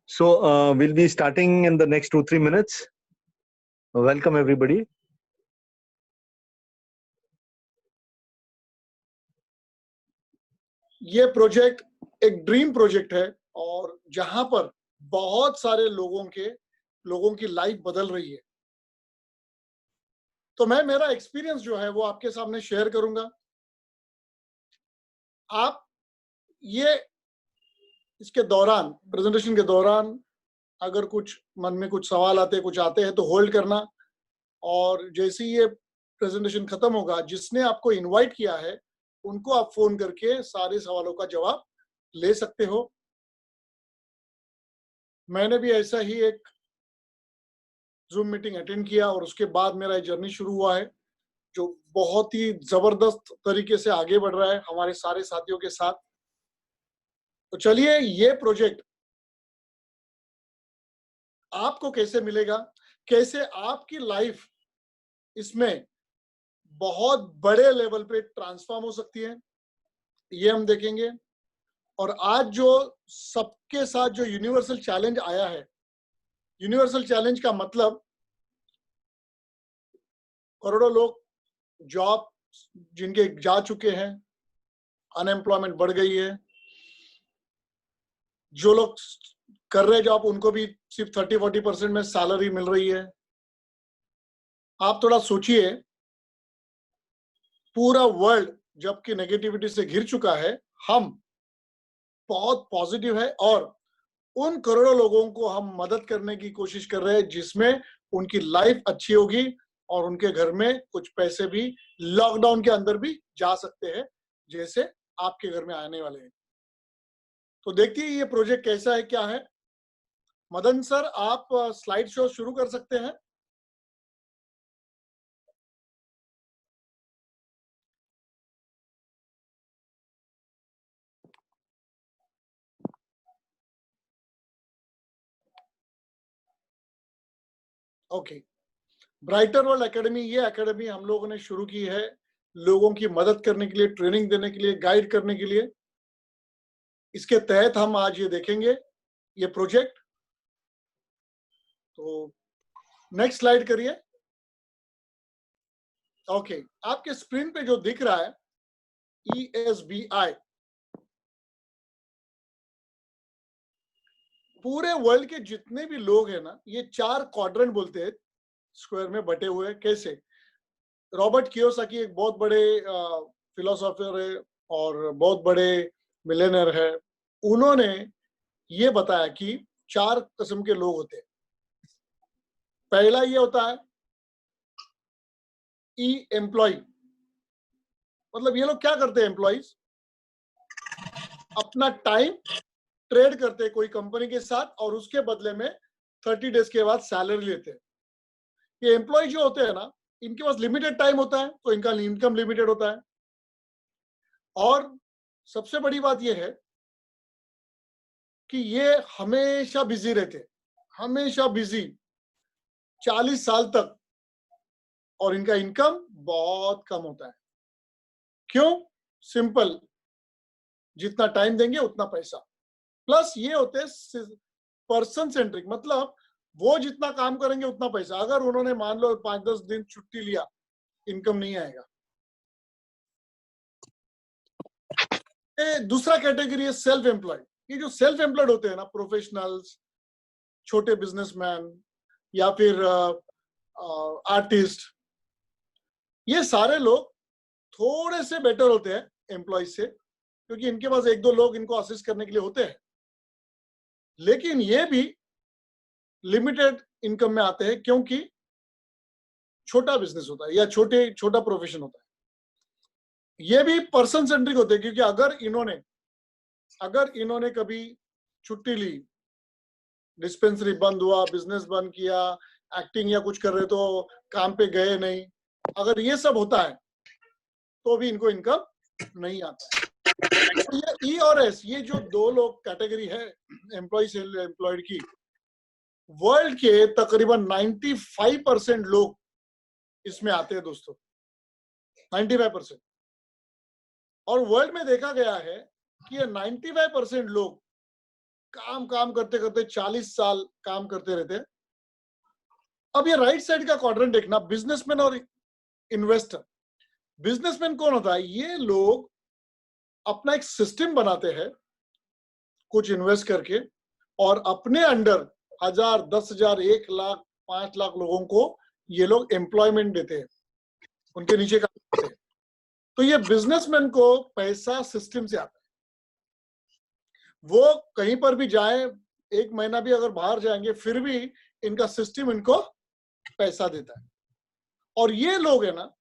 So we'll be starting in the next 2-3 minutes. Welcome everybody. ये project एक dream project है और जहां पर बहुत सारे लोगों की लाइफ बदल रही है। तो मैं मेरा एक्सपीरियंस जो है वो आपके सामने शेयर करूंगा। आप ये इसके दौरान, प्रेजेंटेशन के दौरान अगर कुछ मन में कुछ सवाल कुछ आते हैं तो होल्ड करना, और जैसे ही ये प्रेजेंटेशन खत्म होगा, जिसने आपको इनवाइट किया है उनको आप फोन करके सारे सवालों का जवाब ले सकते हो। मैंने भी ऐसा ही एक जूम मीटिंग अटेंड किया और उसके बाद मेरा जर्नी शुरू हुआ है, जो बहुत ही जबरदस्त तरीके से आगे बढ़ रहा है हमारे सारे साथियों के साथ। तो चलिए, ये प्रोजेक्ट आपको कैसे मिलेगा, कैसे आपकी लाइफ इसमें बहुत बड़े लेवल पे ट्रांसफॉर्म हो सकती है, ये हम देखेंगे। और आज जो सबके साथ जो यूनिवर्सल चैलेंज आया है, यूनिवर्सल चैलेंज का मतलब करोड़ों लोग जॉब जिनके जा चुके हैं, अनएम्प्लॉयमेंट बढ़ गई है, जो लोग कर रहे जॉब उनको भी सिर्फ 30-40% में सैलरी मिल रही है। आप थोड़ा सोचिए, पूरा वर्ल्ड जबकि नेगेटिविटी से घिर चुका है, हम बहुत पॉजिटिव है और उन करोड़ों लोगों को हम मदद करने की कोशिश कर रहे हैं जिसमें उनकी लाइफ अच्छी होगी और उनके घर में कुछ पैसे भी लॉकडाउन के अंदर भी जा सकते हैं, जैसे आपके घर में आने वाले हैं। तो देखिए ये प्रोजेक्ट कैसा है, क्या है। मदन सर, आप स्लाइड शो शुरू कर सकते हैं। ओके, ब्राइटर वर्ल्ड एकेडमी, ये एकेडमी हम लोगों ने शुरू की है लोगों की मदद करने के लिए, ट्रेनिंग देने के लिए, गाइड करने के लिए। इसके तहत हम आज ये देखेंगे ये प्रोजेक्ट। तो नेक्स्ट स्लाइड करिए। ओके, आपके स्क्रीन पे जो दिख रहा है ESBI, पूरे वर्ल्ड के जितने भी लोग हैं ना, ये 4 क्वाड्रेंट बोलते हैं, स्क्वायर में बटे हुए। कैसे? रॉबर्ट कियोसाकी एक बहुत बड़े फिलोसोफर है और बहुत बड़े मिलियनर है। उन्होंने ये बताया कि 4 किस्म के लोग होते हैं। पहला ये होता है एम्प्लॉय, मतलब ये लोग क्या करते हैं, एम्प्लॉइज अपना टाइम ट्रेड करते हैं कोई कंपनी के साथ और उसके बदले में 30 डेज के बाद सैलरी लेते हैं। ये एम्प्लॉय जो होते हैं ना, इनके पास लिमिटेड टाइम होता है तो इनका इनकम लिमिटेड होता है। और सबसे बड़ी बात यह है कि ये हमेशा बिजी रहते हैं, हमेशा बिजी 40 साल तक, और इनका इनकम बहुत कम होता है। क्यों? सिंपल, जितना टाइम देंगे उतना पैसा। प्लस ये होते हैं पर्सन सेंट्रिक, मतलब वो जितना काम करेंगे उतना पैसा। अगर उन्होंने मान लो 5-10 दिन छुट्टी लिया, इनकम नहीं आएगा। दूसरा कैटेगरी है सेल्फ एम्प्लॉयड। ये जो सेल्फ एम्प्लॉयड होते हैं ना, प्रोफेशनल्स, छोटे बिजनेसमैन या फिर आर्टिस्ट, ये सारे लोग थोड़े से बेटर होते हैं एम्प्लॉय से, क्योंकि इनके पास 1-2 लोग इनको असिस्ट करने के लिए होते हैं। लेकिन ये भी लिमिटेड इनकम में आते हैं क्योंकि छोटा बिजनेस होता है या छोटा प्रोफेशन होता है। ये भी पर्सन सेंट्रिक होते हैं, क्योंकि अगर इन्होंने कभी छुट्टी ली, डिस्पेंसरी बंद हुआ, बिजनेस बंद किया, एक्टिंग या कुछ कर रहे तो काम पे गए नहीं, अगर ये सब होता है तो भी इनको इनकम नहीं आता है। तो ये ई और एस, ये जो 2 लोग कैटेगरी है एम्प्लॉय से एम्प्लॉयड की, वर्ल्ड के तकरीबन 95% लोग इसमें आते हैं दोस्तों, 95%। और वर्ल्ड में देखा गया है कि ये 95% लोग काम करते करते 40 साल काम करते रहते हैं। अब ये राइट साइड का क्वाड्रेंट देखना, बिजनेसमैन और इन्वेस्टर। बिजनेसमैन कौन होता है? ये लोग अपना एक सिस्टम बनाते हैं कुछ इन्वेस्ट करके, और अपने अंडर 1000, 10,000, 1 लाख, 5 लाख लोगों को ये लोग एम्प्लॉयमेंट देते हैं, उनके नीचे काम करते हैं। तो ये बिजनेसमैन को पैसा सिस्टम से आता है। वो कहीं पर भी जाए, 1 महीना भी अगर बाहर जाएंगे, फिर भी इनका सिस्टम इनको पैसा देता है। और ये लोग है ना,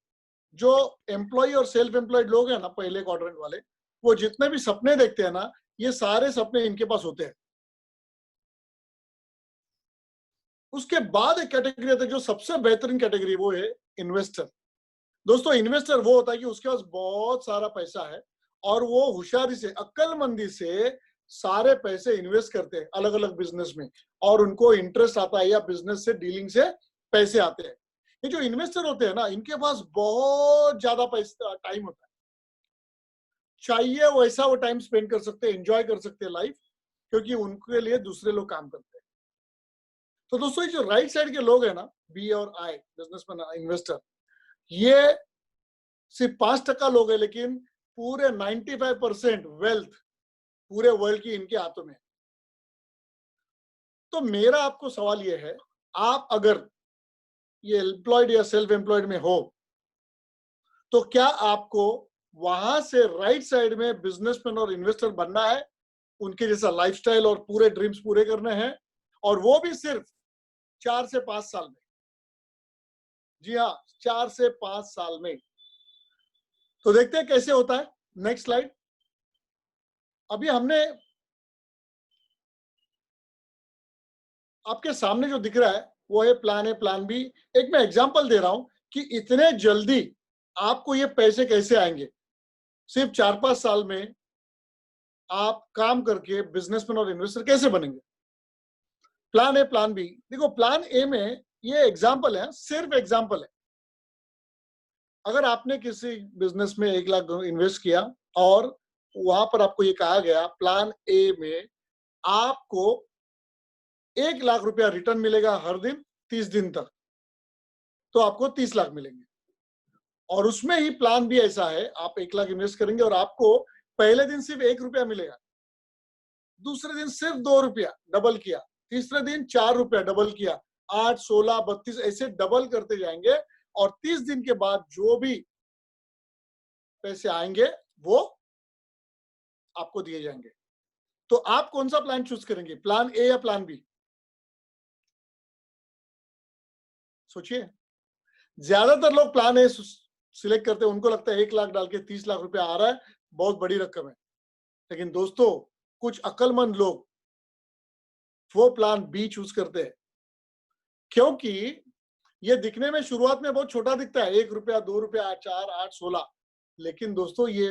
जो एम्प्लॉय और सेल्फ एम्प्लॉयड लोग हैं ना, पहले क्वाड्रेंट वाले, वो जितने भी सपने देखते हैं ना, ये सारे सपने इनके पास होते हैं। उसके बाद एक कैटेगरी आती है जो सबसे बेहतरीन कैटेगरी, वो है इन्वेस्टर। दोस्तों, इन्वेस्टर वो होता है कि उसके पास बहुत सारा पैसा है और वो होशियारी से, अक्लमंदी से सारे पैसे इन्वेस्ट करते हैं अलग अलग बिजनेस में, और उनको इंटरेस्ट आता है या बिजनेस से डीलिंग से पैसे आते हैं। ये जो इन्वेस्टर होते हैं ना, इनके पास बहुत ज्यादा पैसा, टाइम होता है, चाहिए वैसा वो टाइम स्पेंड कर सकते हैं, एंजॉय कर सकते हैं लाइफ, क्योंकि उनके लिए दूसरे लोग काम करते हैं। तो दोस्तों, ये जो राइट साइड के लोग हैं ना, बी और आई, बिजनेसमैन, इन्वेस्टर, ये सिर्फ 5% लोग हैं, लेकिन पूरे 95% वेल्थ पूरे वर्ल्ड की इनके हाथों में है। तो मेरा आपको सवाल ये है, आप अगर ये एम्प्लॉयड या सेल्फ एम्प्लॉयड में हो, तो क्या आपको वहां से राइट साइड में बिजनेसमैन और इन्वेस्टर बनना है, उनके जैसा लाइफस्टाइल और पूरे ड्रीम्स पूरे करने हैं, और वो भी सिर्फ 4 से 5 साल में? जी हाँ, 4 से 5 साल में। तो देखते हैं कैसे होता है। Next slide. अभी हमने आपके सामने जो दिख रहा है वो है प्लान ए, प्लान बी। एक मैं एग्जांपल दे रहा हूं कि इतने जल्दी आपको ये पैसे कैसे आएंगे। सिर्फ 4-5 साल में आप काम करके बिजनेसमैन और इन्वेस्टर कैसे बनेंगे। Plan A, plan B. देखो, प्लान ए में ये एग्जांपल है, सिर्फ एग्जांपल है। अगर आपने किसी बिजनेस में 1 लाख इन्वेस्ट किया और वहां पर आपको ये कहा गया प्लान ए में आपको 1 लाख रुपया रिटर्न मिलेगा हर दिन 30 दिन तक, तो आपको 30 लाख मिलेंगे। और उसमें ही प्लान भी ऐसा है, आप 1 लाख इन्वेस्ट करेंगे और आपको पहले दिन सिर्फ 1 रुपया मिलेगा, दूसरे दिन सिर्फ 2 रुपया, डबल किया, तीसरे दिन 4 रुपया, डबल किया, 8, 16, 32, ऐसे डबल करते जाएंगे। और 30 दिन के बाद जो भी पैसे आएंगे वो आपको दिए जाएंगे। तो आप कौन सा प्लान चूज करेंगे, प्लान ए या प्लान बी? सोचिए। ज्यादातर लोग प्लान ए सिलेक्ट करते हैं, उनको लगता है 1 लाख डाल के 30 लाख रुपया आ रहा है, बहुत बड़ी रकम है। लेकिन दोस्तों, कुछ अक्लमंद लोग वो प्लान बी चूज करते हैं, क्योंकि ये दिखने में शुरुआत में बहुत छोटा दिखता है, 1 रुपया, 2 रुपया, 4, 8, 16, लेकिन दोस्तों ये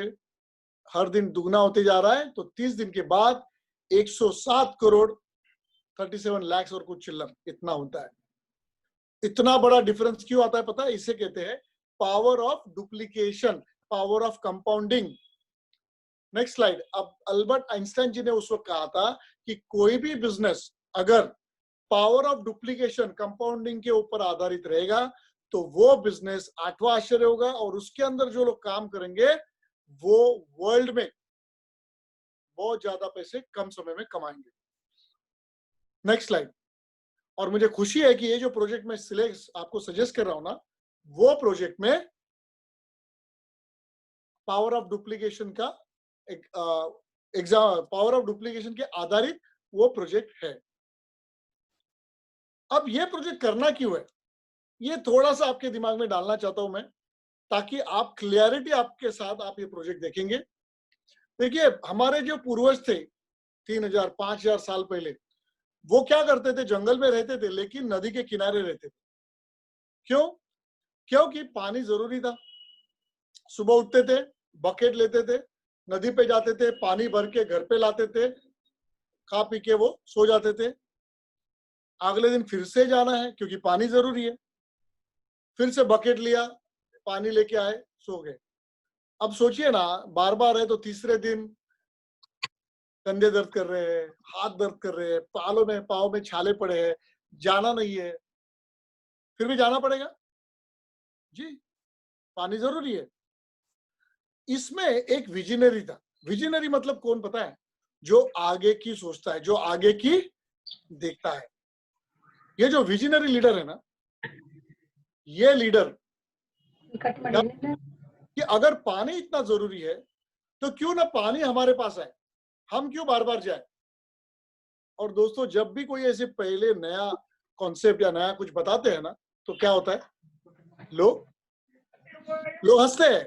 हर दिन दुगना होते जा रहा है। तो 30 दिन के बाद 107 करोड़ 37 लाख और कुछ चिल्लर इतना होता है। इतना बड़ा डिफरेंस क्यों आता है पता है? इसे कहते हैं power of duplication, power of compounding. Next slide. अब अल्बर्ट आइंस्टाइन जी ने उस वक्त कहा था कि कोई भी बिजनेस अगर पावर ऑफ डुप्लीकेशन, कंपाउंडिंग के ऊपर आधारित रहेगा तो वो बिजनेस 8वां आश्चर्य होगा, और उसके अंदर जो लोग काम करेंगे वो वर्ल्ड में बहुत ज्यादा पैसे कम समय में कमाएंगे। Next slide. और मुझे खुशी है कि ये जो प्रोजेक्ट मैं आपको सजेस्ट कर रहा हूं ना, वो प्रोजेक्ट में पावर ऑफ डुप्लीकेशन का एग्जाम, पावर ऑफ डुप्लीकेशन के आधारित वो प्रोजेक्ट है। अब ये प्रोजेक्ट करना क्यों है, ये थोड़ा सा आपके दिमाग में डालना चाहता हूं मैं, ताकि आप क्लियरिटी आपके साथ आप ये प्रोजेक्ट देखेंगे। देखिए, हमारे जो पूर्वज थे 3000, 5000 साल पहले, वो क्या करते थे, जंगल में रहते थे लेकिन नदी के किनारे रहते थे। क्यों? क्योंकि पानी जरूरी था। सुबह उठते थे, बकेट लेते थे, नदी पे जाते थे, पानी भर के घर पे लाते थे, खा पी के वो सो जाते थे। अगले दिन फिर से जाना है क्योंकि पानी जरूरी है, फिर से बकेट लिया, पानी लेके आए, सो गए। अब सोचिए ना, बार बार है तो तीसरे दिन कंधे दर्द कर रहे हैं, हाथ दर्द कर रहे हैं, पाँव में छाले पड़े हैं, जाना नहीं है, फिर भी जाना पड़ेगा जी, पानी जरूरी है। इसमें एक विजनरी था। विजनरी मतलब कौन पता है? जो आगे की सोचता है, जो आगे की देखता है। ये जो विजनरी लीडर है ना, ये लीडर कि अगर पानी इतना जरूरी है तो क्यों ना पानी हमारे पास आए, हम क्यों बार बार जाए। और दोस्तों, जब भी कोई ऐसे पहले नया कॉन्सेप्ट या नया कुछ बताते हैं ना, तो क्या होता है, लोग हंसते हैं,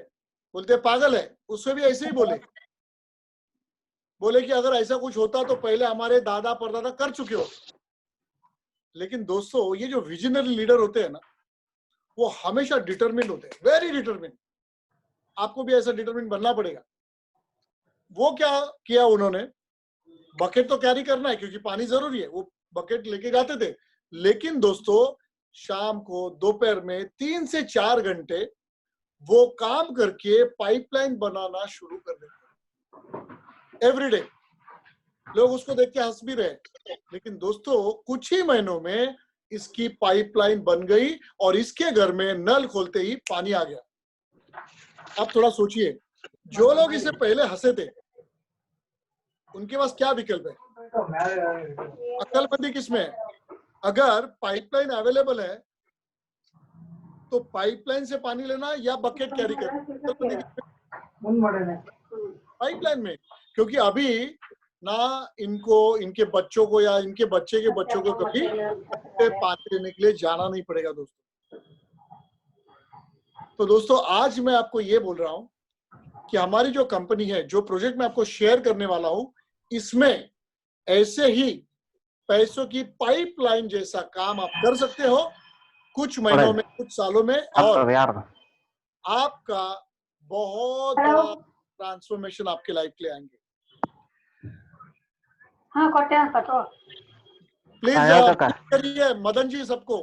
बोलते हैं पागल है। उससे भी ऐसे ही बोले कि अगर ऐसा कुछ होता तो पहले हमारे दादा परदादा कर चुके हो। लेकिन दोस्तों, ये जो विजनरी लीडर होते हैं ना, वो हमेशा डिटरमिन्ड होते हैं, वेरी डिटरमिन्ड। आपको भी ऐसा डिटरमिन्ड बनना पड़ेगा। वो क्या किया उन्होंने, बकेट तो कैरी करना है क्योंकि पानी जरूरी है, वो बकेट लेके जाते थे। लेकिन दोस्तों, शाम को दोपहर में 3 से 4 घंटे वो काम करके पाइपलाइन बनाना शुरू कर देते एवरीडे। लोग उसको देख के हंस भी रहे, लेकिन दोस्तों कुछ ही महीनों में इसकी पाइपलाइन बन गई और इसके घर में नल खोलते ही पानी आ गया। आप थोड़ा सोचिए, जो लोग इसे पहले हंसे थे, उनके पास क्या विकल्प है? अक्लमंदी किसमें है? अगर पाइपलाइन अवेलेबल है तो पाइपलाइन से पानी लेना या बकेट कैरी करना, पाइपलाइन में। क्योंकि अभी ना इनको, इनके बच्चों को या इनके बच्चे के बच्चों को कभी पानी लेने के लिए जाना नहीं पड़ेगा दोस्तों। तो दोस्तों, आज मैं आपको ये बोल रहा हूं कि हमारी जो कंपनी है, जो प्रोजेक्ट मैं आपको शेयर करने वाला हूं, इसमें ऐसे ही पैसों की पाइपलाइन जैसा काम आप कर सकते हो कुछ महीनों में, कुछ सालों में, और आपका बहुत बड़ा ट्रांसफॉर्मेशन आपके लाइफ के लिए आएंगे। प्लीज करिए मदन जी सबको।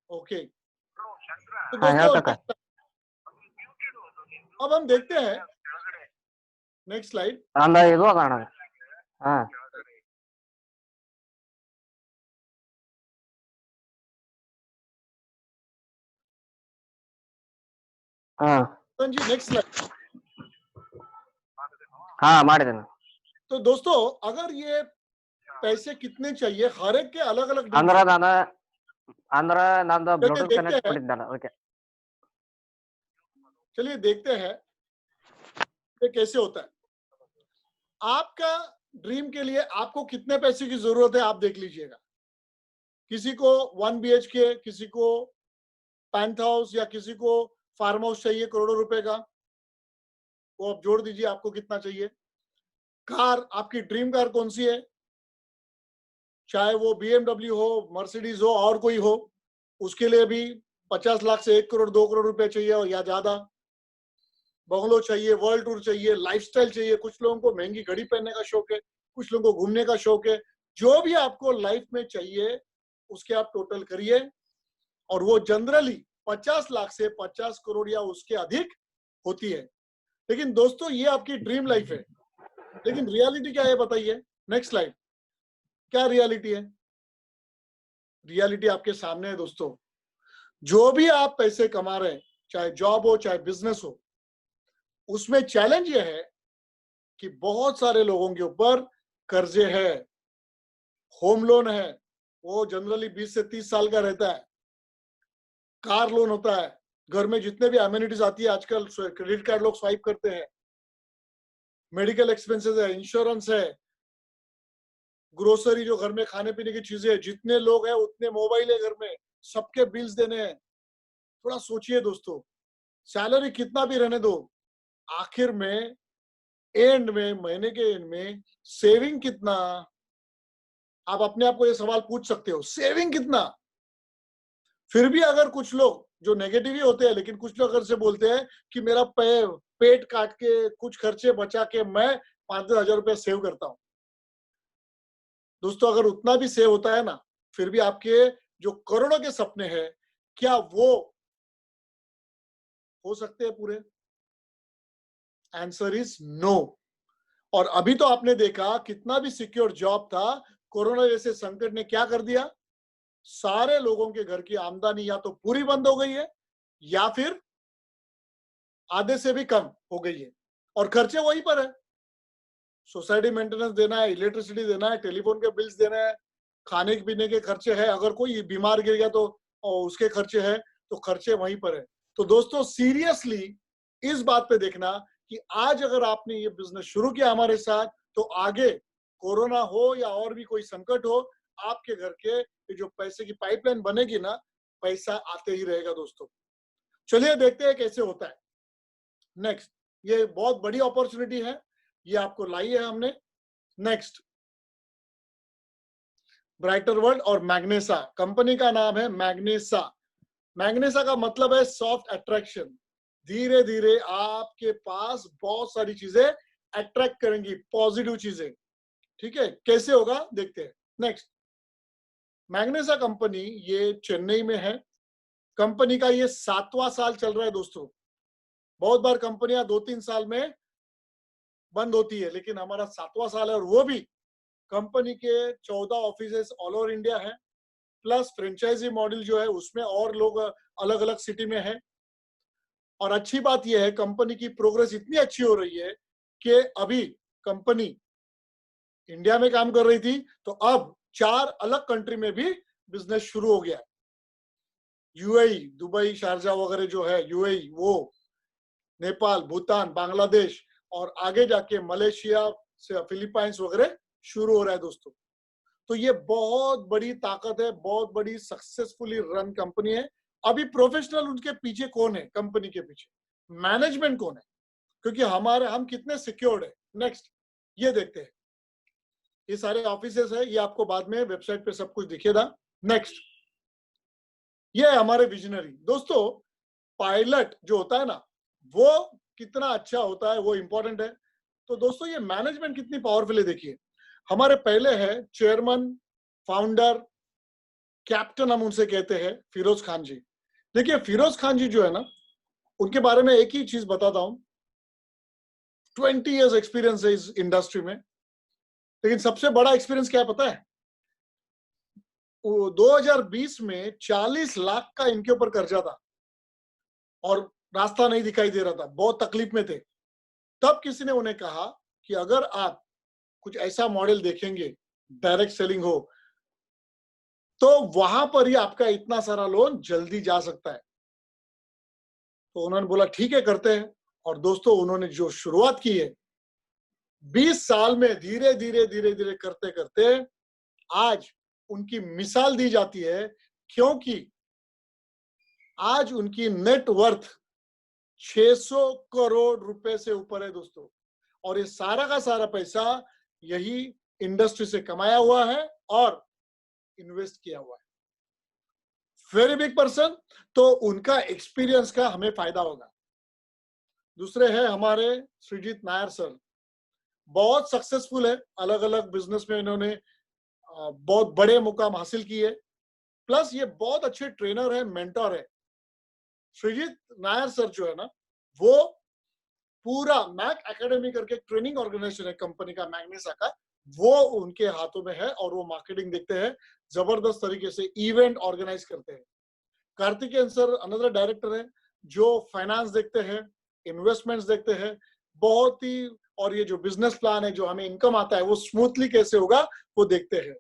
ओके, तो दोस्तों अब हम देखते हैं next slide. Madan ji next slide. तो दोस्तों, अगर ये पैसे कितने चाहिए, हर एक के अलग अलग चलिए देखते हैं ये कैसे होता है। आपका ड्रीम के लिए आपको कितने पैसे की जरूरत है, आप देख लीजिएगा। किसी को 1 BHK, किसी को पेंथ हाउस, या किसी को फार्म हाउस चाहिए करोड़ों रुपए का, वो आप जोड़ दीजिए आपको कितना चाहिए। कार, आपकी ड्रीम कार कौन सी है, चाहे वो BMW हो, मर्सिडीज हो, और कोई हो, उसके लिए भी 50 लाख से 1 करोड़ 2 करोड़ रुपए चाहिए या ज्यादा। बंगलो चाहिए, वर्ल्ड टूर चाहिए, लाइफस्टाइल चाहिए। कुछ लोगों को महंगी घड़ी पहनने का शौक है, कुछ लोगों को घूमने का शौक है। जो भी आपको लाइफ में चाहिए उसके आप टोटल करिए, और वो जनरली 50 लाख से 50 करोड़ या उसके अधिक होती है। लेकिन दोस्तों, ये आपकी ड्रीम लाइफ है, लेकिन रियलिटी क्या है बताइए। Next slide. क्या रियलिटी है? रियलिटी आपके सामने है दोस्तों। जो भी आप पैसे कमा रहे हैं, चाहे जॉब हो चाहे बिजनेस हो, उसमें चैलेंज ये है कि बहुत सारे लोगों के ऊपर कर्जे है, होम लोन है, वो जनरली 20 से 30 साल का रहता है, कार लोन होता है, घर में जितने भी अम्यूनिटीज आती है आजकल क्रेडिट कार्ड लोग स्वाइप करते हैं, मेडिकल एक्सपेंसेस है, इंश्योरेंस है, ग्रोसरी जो घर में खाने पीने की चीजें है, जितने लोग हैं उतने मोबाइल है घर में, सबके बिल्स देने हैं। थोड़ा सोचिए दोस्तों, सैलरी कितना भी रहने दो, आखिर में एंड में, महीने के एंड में सेविंग कितना? आप अपने आप को ये सवाल पूछ सकते हो, सेविंग कितना? फिर भी अगर कुछ लोग जो नेगेटिव ही होते हैं, लेकिन कुछ लोग अगर से बोलते हैं कि मेरा पेट काट के कुछ खर्चे बचा के मैं 5-10 हजार रुपए सेव करता हूं। दोस्तों, अगर उतना भी सेव होता है ना, फिर भी आपके जो करोड़ों के सपने हैं, क्या वो हो सकते हैं पूरे? Answer is no. और अभी तो आपने देखा कितना भी सिक्योर जॉब था, कोरोना जैसे संकट ने क्या कर दिया, सारे लोगों के घर की आमदनी या तो पूरी बंद हो गई है या फिर आधे से भी कम हो गई है, और खर्चे वहीं पर है। सोसाइटी मेंटेनेंस देना है, इलेक्ट्रिसिटी देना है, टेलीफोन के बिल्स देना है, खाने पीने के खर्चे है, अगर कोई बीमार गिर गया तो उसके खर्चे है, तो खर्चे वहीं पर है। तो दोस्तों सीरियसली इस बात पे देखना कि आज अगर आपने ये बिजनेस शुरू किया हमारे साथ, तो आगे कोरोना हो या और भी कोई संकट हो, आपके घर के ये जो पैसे की पाइपलाइन बनेगी ना, पैसा आते ही रहेगा दोस्तों। चलिए देखते हैं कैसे होता है। नेक्स्ट, ये बहुत बड़ी अपॉर्चुनिटी है, ये आपको लाई है हमने। नेक्स्ट, ब्राइटर वर्ल्ड और मैग्नेसा, कंपनी का नाम है मैग्नेसा। मैग्नेसा का मतलब है सॉफ्ट अट्रैक्शन। धीरे धीरे आपके पास बहुत सारी चीजें अट्रैक्ट करेंगी, पॉजिटिव चीजें। ठीक है, कैसे होगा देखते हैं। नेक्स्ट, मैग्नेसा कंपनी ये चेन्नई में है। कंपनी का ये 7वां साल चल रहा है दोस्तों। बहुत बार कंपनियां 2-3 साल में बंद होती है, लेकिन हमारा 7वां साल है, और वो भी कंपनी के 14 ऑफिसेस ऑल ओवर इंडिया है, प्लस फ्रेंचाइजी मॉडल जो है उसमें और लोग अलग अलग सिटी में है। और अच्छी बात यह है, कंपनी की प्रोग्रेस इतनी अच्छी हो रही है कि अभी कंपनी इंडिया में काम कर रही थी, तो अब 4 अलग कंट्री में भी बिजनेस शुरू हो गया। यूएई, दुबई, शारजा वगैरह जो है यूएई, वो नेपाल, भूटान, बांग्लादेश, और आगे जाके मलेशिया से फिलीपाइंस वगैरह शुरू हो रहा है दोस्तों। तो ये बहुत बड़ी ताकत है, बहुत बड़ी सक्सेसफुली रन कंपनी है। अभी प्रोफेशनल उनके पीछे कौन है, कंपनी के पीछे मैनेजमेंट कौन है, क्योंकि हम कितने सिक्योर्ड है। नेक्स्ट, ये देखते हैं। ये सारे ऑफिसेस है, ये आपको बाद में वेबसाइट पे सब कुछ दिखेगा। नेक्स्ट, ये है हमारे विजनरी दोस्तों। पायलट जो होता है ना, वो कितना अच्छा होता है वो इंपॉर्टेंट है। तो दोस्तों ये मैनेजमेंट कितनी पावरफुल है देखिए। हमारे पहले है चेयरमैन, फाउंडर, कैप्टन हम उनसे कहते हैं, फिरोज खान जी। देखिए फिरोज खान जी जो है ना, उनके बारे में एक ही चीज बताता हूं। 20 इयर्स एक्सपीरियंस है इस इंडस्ट्री में, लेकिन सबसे बड़ा एक्सपीरियंस क्या है पता है? 2020 में 40 लाख का इनके ऊपर कर्जा था और रास्ता नहीं दिखाई दे रहा था, बहुत तकलीफ में थे। तब किसी ने उन्हें कहा कि अगर आप कुछ ऐसा मॉडल देखेंगे, डायरेक्ट सेलिंग हो, तो वहां पर ही आपका इतना सारा लोन जल्दी जा सकता है। तो उन्होंने बोला ठीक है करते हैं। और दोस्तों उन्होंने जो शुरुआत की है, 20 साल में धीरे धीरे धीरे धीरे करते करते आज उनकी मिसाल दी जाती है, क्योंकि आज उनकी नेट वर्थ 600 करोड़ रुपए से ऊपर है दोस्तों। और ये सारा का सारा पैसा यही इंडस्ट्री से कमाया हुआ है और इन्वेस्ट किया हुआ है। वेरी बिग पर्सन, तो उनका एक्सपीरियंस का हमें फायदा होगा। दूसरे है हमारे श्रीजीत नायर सर, बहुत सक्सेसफुल है, अलग अलग बिजनेस में इन्होंने बहुत बड़े मुकाम हासिल किए। प्लस ये बहुत अच्छे ट्रेनर है, मेंटर है। श्रीजीत नायर सर जो है ना, वो पूरा मैक एकेडमी करके ट्रेनिंग ऑर्गेनाइजेशन है कंपनी का, मैग्नेसा का, वो उनके हाथों में है और वो मार्केटिंग देखते हैं, जबरदस्त तरीके से इवेंट ऑर्गेनाइज करते हैं। कार्तिकेयन सर अनदर डायरेक्टर है, जो फाइनेंस देखते हैं, इन्वेस्टमेंट्स देखते हैं, बहुत ही, और ये जो बिजनेस प्लान है, जो हमें इनकम आता है वो स्मूथली कैसे होगा वो देखते हैं।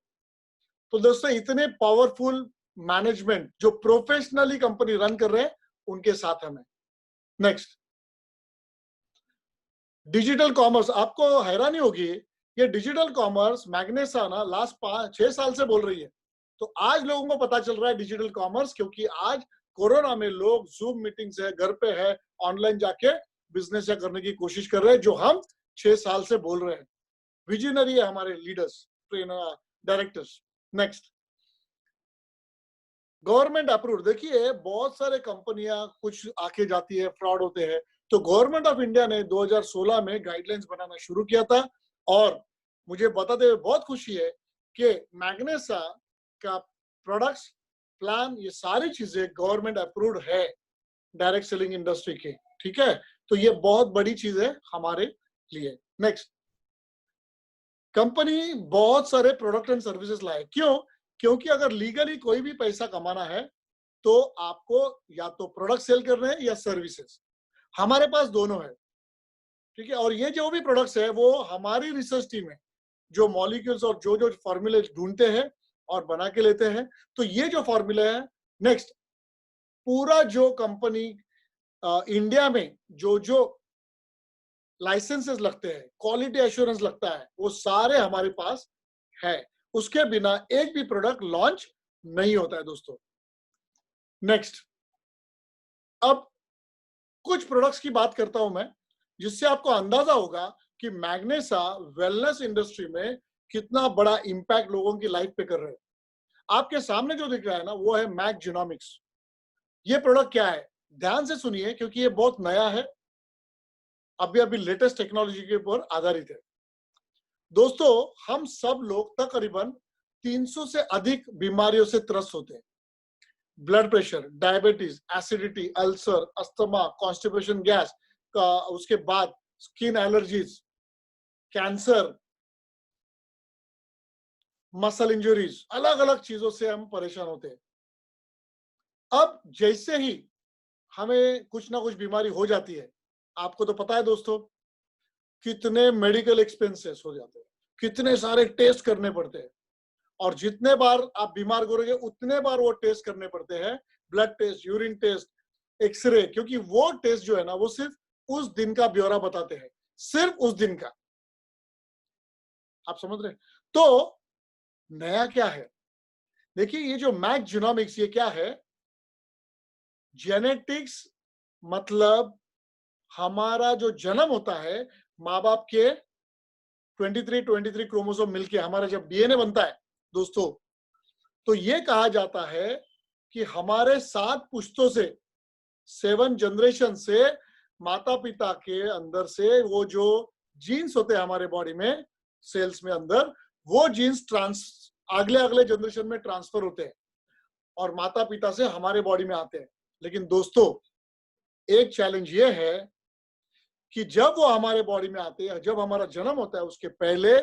तो दोस्तों इतने पावरफुल मैनेजमेंट जो प्रोफेशनली कंपनी रन कर रहे हैं, उनके साथ हमें। Next, digital commerce. आपको हैरानी होगी, ये डिजिटल कॉमर्स मैग्नेसा ना लास्ट 5-6 साल से बोल रही है। तो आज लोगों को पता चल रहा है डिजिटल कॉमर्स, क्योंकि आज कोरोना में लोग जूम मीटिंग्स है, घर पे है, ऑनलाइन जाके बिजनेस करने की कोशिश कर रहे हैं, जो हम 6 साल से बोल रहे हैं। विजनरी है हमारे leaders, trainer, directors. Next, government approved. देखिए बहुत सारे कंपनियां कुछ आके जाती है, फ्रॉड होते हैं। तो गवर्नमेंट ऑफ इंडिया ने 2016 में गाइडलाइंस बनाना शुरू किया था, और मुझे बताते हुए बहुत खुशी है कि मैग्नेसा का प्रोडक्ट्स, प्लान, ये सारी चीजें गवर्नमेंट अप्रूव्ड है डायरेक्ट सेलिंग इंडस्ट्री के। ठीक है, तो ये बहुत बड़ी चीज है हमारे लिए। नेक्स्ट, कंपनी बहुत सारे प्रोडक्ट एंड सर्विसेज लाए। क्यों? क्योंकि अगर लीगली कोई भी पैसा कमाना है तो आपको या तो प्रोडक्ट सेल करने हैं या सर्विसेज। हमारे पास दोनों है, ठीक है। और ये जो भी प्रोडक्ट्स है वो हमारी रिसर्च टीम है जो मॉलिक्यूल्स और जो जो फॉर्मूले ढूंढते हैं और बना के लेते हैं। तो ये जो फॉर्मूले है, नेक्स्ट पूरा जो कंपनी इंडिया में जो जो लाइसेंसेस लगते हैं, क्वालिटी एश्योरेंस लगता है, वो सारे हमारे पास है। उसके बिना एक भी प्रोडक्ट लॉन्च नहीं होता है दोस्तों। नेक्स्ट, अब कुछ प्रोडक्ट्स की बात करता हूं मैं, जिससे आपको अंदाजा होगा कि मैग्नेसा वेलनेस इंडस्ट्री में कितना बड़ा इंपैक्ट लोगों की लाइफ पे कर रहे हैं। आपके सामने जो दिख रहा है ना, वो है मैक जीनोमिक्स। ये प्रोडक्ट क्या है, ध्यान से सुनिए क्योंकि ये बहुत नया है, अभी अभी लेटेस्ट टेक्नोलॉजी के ऊपर आधारित है। दोस्तों, हम सब लोग तकरीबन 300 से अधिक बीमारियों से त्रस्त होते हैं। Blood pressure, diabetes, acidity, ulcer, asthma, constipation, gas का, उसके बाद skin allergies, cancer, muscle injuries, अलग अलग चीजों से हम परेशान होते हैं। अब जैसे ही हमें कुछ ना कुछ बीमारी हो जाती है, आपको तो पता है दोस्तों कितने मेडिकल एक्सपेंसेस हो जाते हैं, कितने सारे टेस्ट करने पड़ते हैं। और जितने बार आप बीमार करोगे उतने बार वो टेस्ट करने पड़ते हैं, blood test, urine test, x ray, क्योंकि वो टेस्ट जो है ना वो सिर्फ उस दिन का ब्यौरा बताते हैं, सिर्फ उस दिन का। आप समझ रहे हैं? तो नया क्या है, देखिए ये जो मैक जीनोमिक्स, ये क्या है, जेनेटिक्स मतलब हमारा जो जन्म होता है, माँ बाप के 23 क्रोमोसोम मिलके हमारा जब डीएनए बनता है दोस्तों, तो ये कहा जाता है कि हमारे 7 पुश्तों से, 7 जनरेशन से माता पिता के अंदर से वो जो जीन्स होते हैं हमारे बॉडी में, सेल्स में अंदर, वो जीन्स अगले अगले जनरेशन में ट्रांसफर होते हैं और माता पिता से हमारे बॉडी में आते हैं। लेकिन दोस्तों, एक चैलेंज ये है कि जब वो हमारे बॉडी में आते हैं, जब हमारा जन्म होता है, उसके पहले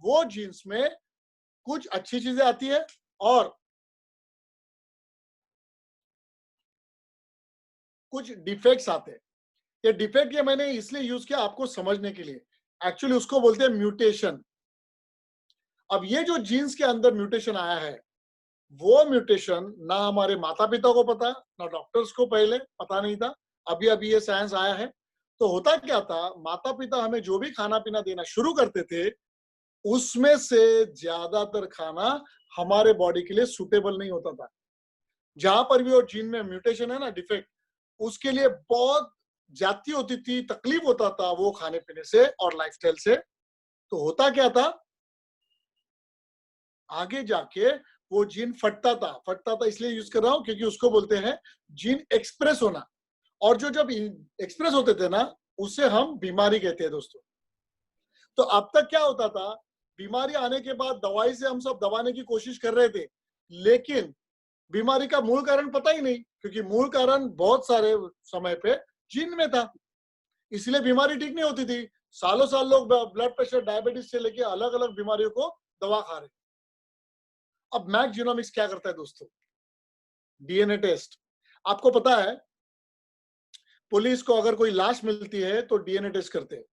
वो जीन्स में कुछ अच्छी चीजें आती है और कुछ डिफेक्ट्स आते हैं। ये डिफेक्ट ये मैंने इसलिए यूज किया आपको समझने के लिए, एक्चुअली उसको बोलते हैं म्यूटेशन। अब ये जो जीन्स के अंदर म्यूटेशन आया है, वो म्यूटेशन ना हमारे माता पिता को पता, ना डॉक्टर्स को पहले पता नहीं था, अभी अभी ये साइंस आया है। तो होता क्या था, माता पिता हमें जो भी खाना पीना देना शुरू करते थे, उसमें से ज्यादातर खाना हमारे बॉडी के लिए सुटेबल नहीं होता था। जहां पर भी वो जीन में म्यूटेशन है ना, डिफेक्ट, उसके लिए बहुत जाती होती थी, तकलीफ होता था वो खाने पीने से और लाइफस्टाइल से। तो होता क्या था, आगे जाके वो जीन फटता था इसलिए यूज कर रहा हूं क्योंकि उसको बोलते हैं जीन एक्सप्रेस होना। और जो जब एक्सप्रेस होते थे ना, उसे हम बीमारी कहते हैं दोस्तों। तो अब तक क्या होता था, बीमारी आने के बाद दवाई से हम सब दबाने की कोशिश कर रहे थे, लेकिन बीमारी का मूल कारण पता ही नहीं, क्योंकि मूल कारण बहुत सारे समय पे जीन में था, इसलिए बीमारी ठीक नहीं होती थी। सालों साल लोग ब्लड प्रेशर, डायबिटीज से लेके अलग अलग बीमारियों को दवा खा रहे। अब मैक जीनोमिक्स क्या करता है दोस्तों, डीएनए टेस्ट। आपको पता है पुलिस को अगर कोई लाश मिलती है तो डीएनए टेस्ट करते हैं,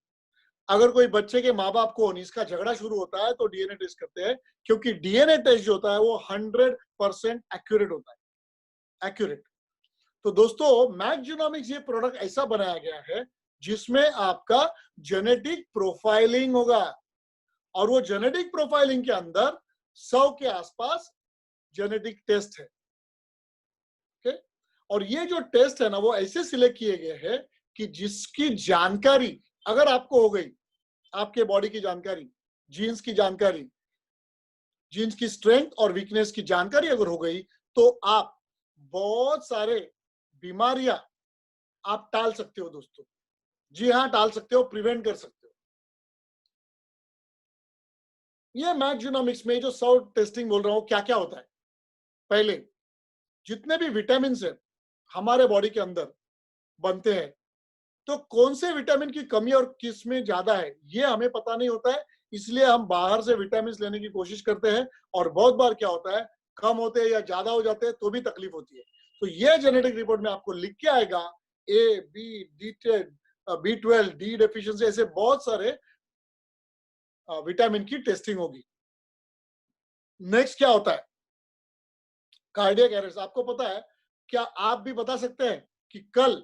अगर कोई बच्चे के माँ बाप को इसका झगड़ा शुरू होता है तो डीएनए टेस्ट करते हैं, क्योंकि डीएनए टेस्ट जो होता है वो 100% एक्यूरेट होता है, एक्यूरेट। तो दोस्तों, मैक जीनोमिक्स ये प्रोडक्ट ऐसा बनाया गया है जिसमें आपका जेनेटिक प्रोफाइलिंग होगा, और वो जेनेटिक प्रोफाइलिंग के अंदर 100 के आसपास जेनेटिक टेस्ट है, ओके। और ये जो टेस्ट है ना, वो ऐसे सिलेक्ट किए गए हैं कि जिसकी जानकारी अगर आपको हो गई, आपके बॉडी की जानकारी, जीन्स की जानकारी, जीन्स की स्ट्रेंथ और वीकनेस की जानकारी अगर हो गई, तो आप बहुत सारे बीमारियां आप टाल सकते हो दोस्तों। जी हाँ, टाल सकते हो, प्रिवेंट कर सकते हो। ये मैक जीनोमिक्स में जो 100 टेस्टिंग बोल रहा हूं, क्या क्या होता है, पहले जितने भी विटामिन है हमारे बॉडी के अंदर बनते हैं, तो कौन से विटामिन की कमी और किस में ज्यादा है ये हमें पता नहीं होता है, इसलिए हम बाहर से विटामिन लेने की कोशिश करते हैं, और बहुत बार क्या होता है, कम होते हैं या ज्यादा हो जाते हैं तो भी तकलीफ होती है। तो ये जेनेटिक रिपोर्ट में आपको लिख के आएगा, A B B12 D deficiency, ऐसे बहुत सारे विटामिन की टेस्टिंग होगी। नेक्स्ट क्या होता है, कार्डियक एरेस्ट। आपको पता है, क्या आप भी बता सकते हैं कि कल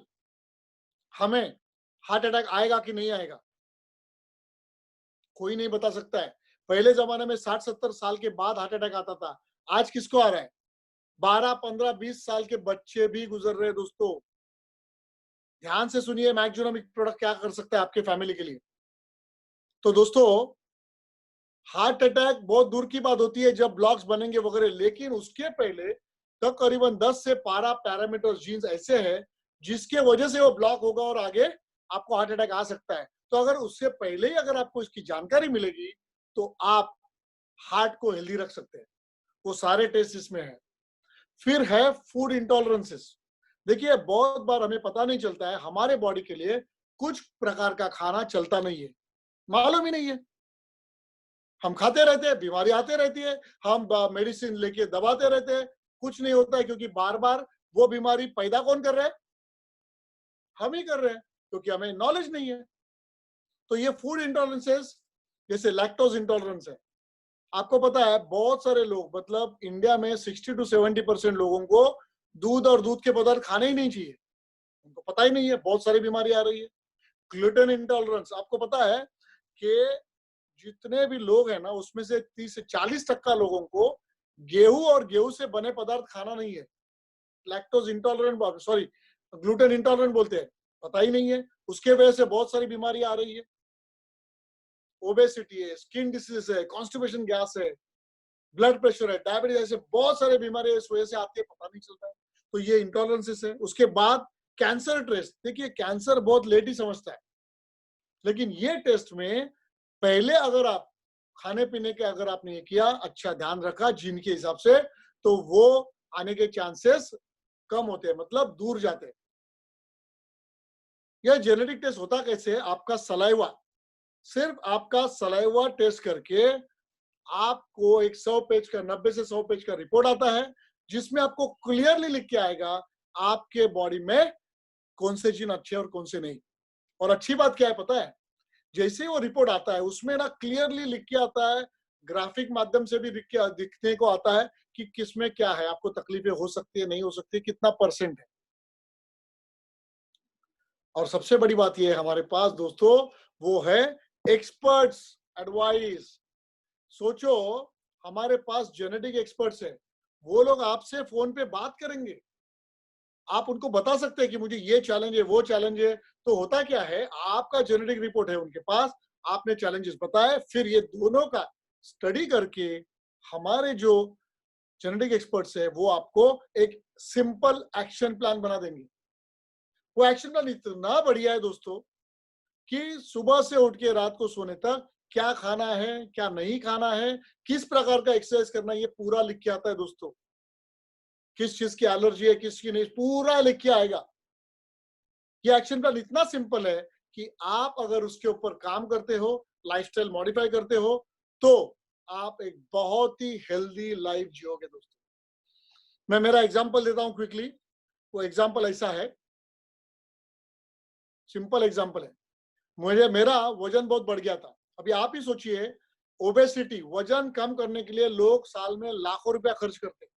हमें हार्ट अटैक आएगा कि नहीं आएगा? कोई नहीं बता सकता है। पहले जमाने में 60-70 साल के बाद हार्ट अटैक आता था, आज किसको आ रहा है? 12, 15, 20 साल के बच्चे भी गुजर रहे हैं दोस्तों। ध्यान से सुनिए, मैक्सुनोमिक प्रोडक्ट क्या कर सकता है आपके फैमिली के लिए। तो दोस्तों, हार्ट अटैक बहुत दूर की बात होती है जब ब्लॉक्स बनेंगे वगैरह, लेकिन उसके पहले तक करीबन 10 से 12 पैरामीटर जीन्स ऐसे हैं जिसके वजह से वो ब्लॉक होगा और आगे आपको हार्ट अटैक आ सकता है। तो अगर उससे पहले ही अगर आपको इसकी जानकारी मिलेगी तो आप हार्ट को हेल्दी रख सकते हैं। वो सारे टेस्ट इसमें है। फिर है फूड इंटॉलरेंसेस। देखिए, बहुत बार हमें पता नहीं चलता है, हमारे बॉडी के लिए कुछ प्रकार का खाना चलता नहीं है, मालूम ही नहीं है। हम खाते रहते हैं, बीमारी आते रहती है, हम मेडिसिन लेके दबाते रहते हैं, कुछ नहीं होता है, क्योंकि बार बार वो बीमारी पैदा कौन कर रहा है? हम ही कर रहे हैं, क्योंकि हमें नॉलेज नहीं है। तो ये फूड इंटॉलरेंसेस, जैसे लैक्टोज इंटॉलरेंस है। आपको पता है, बहुत सारे लोग, मतलब इंडिया में 60 to 70% लोगों को दूध और दूध के पदार्थ खाने ही नहीं चाहिए, उनको पता ही नहीं है, बहुत सारी बीमारी आ रही है। ग्लूटेन इंटॉलरेंस, आपको पता है कि जितने भी लोग हैं ना, उसमें से 30 से 40% लोगों को गेहूं और गेहूं से बने पदार्थ खाना नहीं है। Lactose intolerant, sorry, gluten intolerant बोलते हैं, पता ही नहीं है। उसके वजह से बहुत सारी बीमारी आ रही है। ओबेसिटी है, स्किन डिसीज है, कॉन्स्टिपेशन गैस है, ब्लड प्रेशर है, डायबिटीज, ऐसे बहुत सारे बीमारी इस वजह से आती है, पता नहीं चलता है। तो ये इंटॉलरेंसेस है। उसके बाद कैंसर टेस्ट। देखिए, कैंसर बहुत लेट ही समझता है, लेकिन ये टेस्ट में पहले अगर आप खाने पीने के अगर आपने ये किया, अच्छा ध्यान रखा जीन के हिसाब से, तो वो आने के चांसेस कम होते हैं, मतलब दूर जाते हैं। यह जेनेटिक टेस्ट होता कैसे? आपका सलाइवा, सिर्फ आपका सलाइवा टेस्ट करके आपको एक 100 पेज का, 90 से 100 पेज का रिपोर्ट आता है, जिसमें आपको क्लियरली लिख के आएगा आपके बॉडी में कौन से जीन अच्छे और कौन से नहीं। और अच्छी बात क्या है पता है? जैसे ही वो रिपोर्ट आता है, उसमें ना क्लियरली लिख के आता है, ग्राफिक माध्यम से भी दिखने को आता है कि किसमें क्या है, आपको तकलीफें हो सकती है, नहीं हो सकती, कितना परसेंट है। और सबसे बड़ी बात ये है हमारे पास दोस्तों, वो है एक्सपर्ट्स एडवाइस। सोचो, हमारे पास जेनेटिक एक्सपर्ट्स है, वो लोग आपसे फोन पे बात करेंगे, आप उनको बता सकते हैं कि मुझे ये चैलेंज है, वो चैलेंज है। तो होता क्या है, आपका जेनेटिक रिपोर्ट है उनके पास, आपने चैलेंजेस बताए, फिर ये दोनों का स्टडी करके हमारे जो जेनेटिक एक्सपर्ट्स है वो आपको एक सिंपल एक्शन प्लान बना देंगे। वो एक्शन प्लान इतना बढ़िया है दोस्तों कि सुबह से उठ के रात को सोने तक क्या खाना है, क्या नहीं खाना है, किस प्रकार का एक्सरसाइज करना है, ये पूरा लिख के आता है दोस्तों। किस चीज की एलर्जी है, किसकी नहीं, पूरा लिख के आएगा। ये एक्शन प्लान इतना सिंपल है कि आप अगर उसके ऊपर काम करते हो, लाइफस्टाइल मॉडिफाई करते हो, तो आप एक बहुत ही हेल्दी लाइफ जियोगे दोस्तों। मैं मेरा एग्जांपल देता हूं क्विकली। वो एग्जांपल ऐसा है, सिंपल एग्जांपल है। मेरा वजन बहुत बढ़ गया था। अभी आप ही सोचिए, ओबेसिटी, वजन कम करने के लिए लोग साल में लाखों रुपया खर्च करते हैं,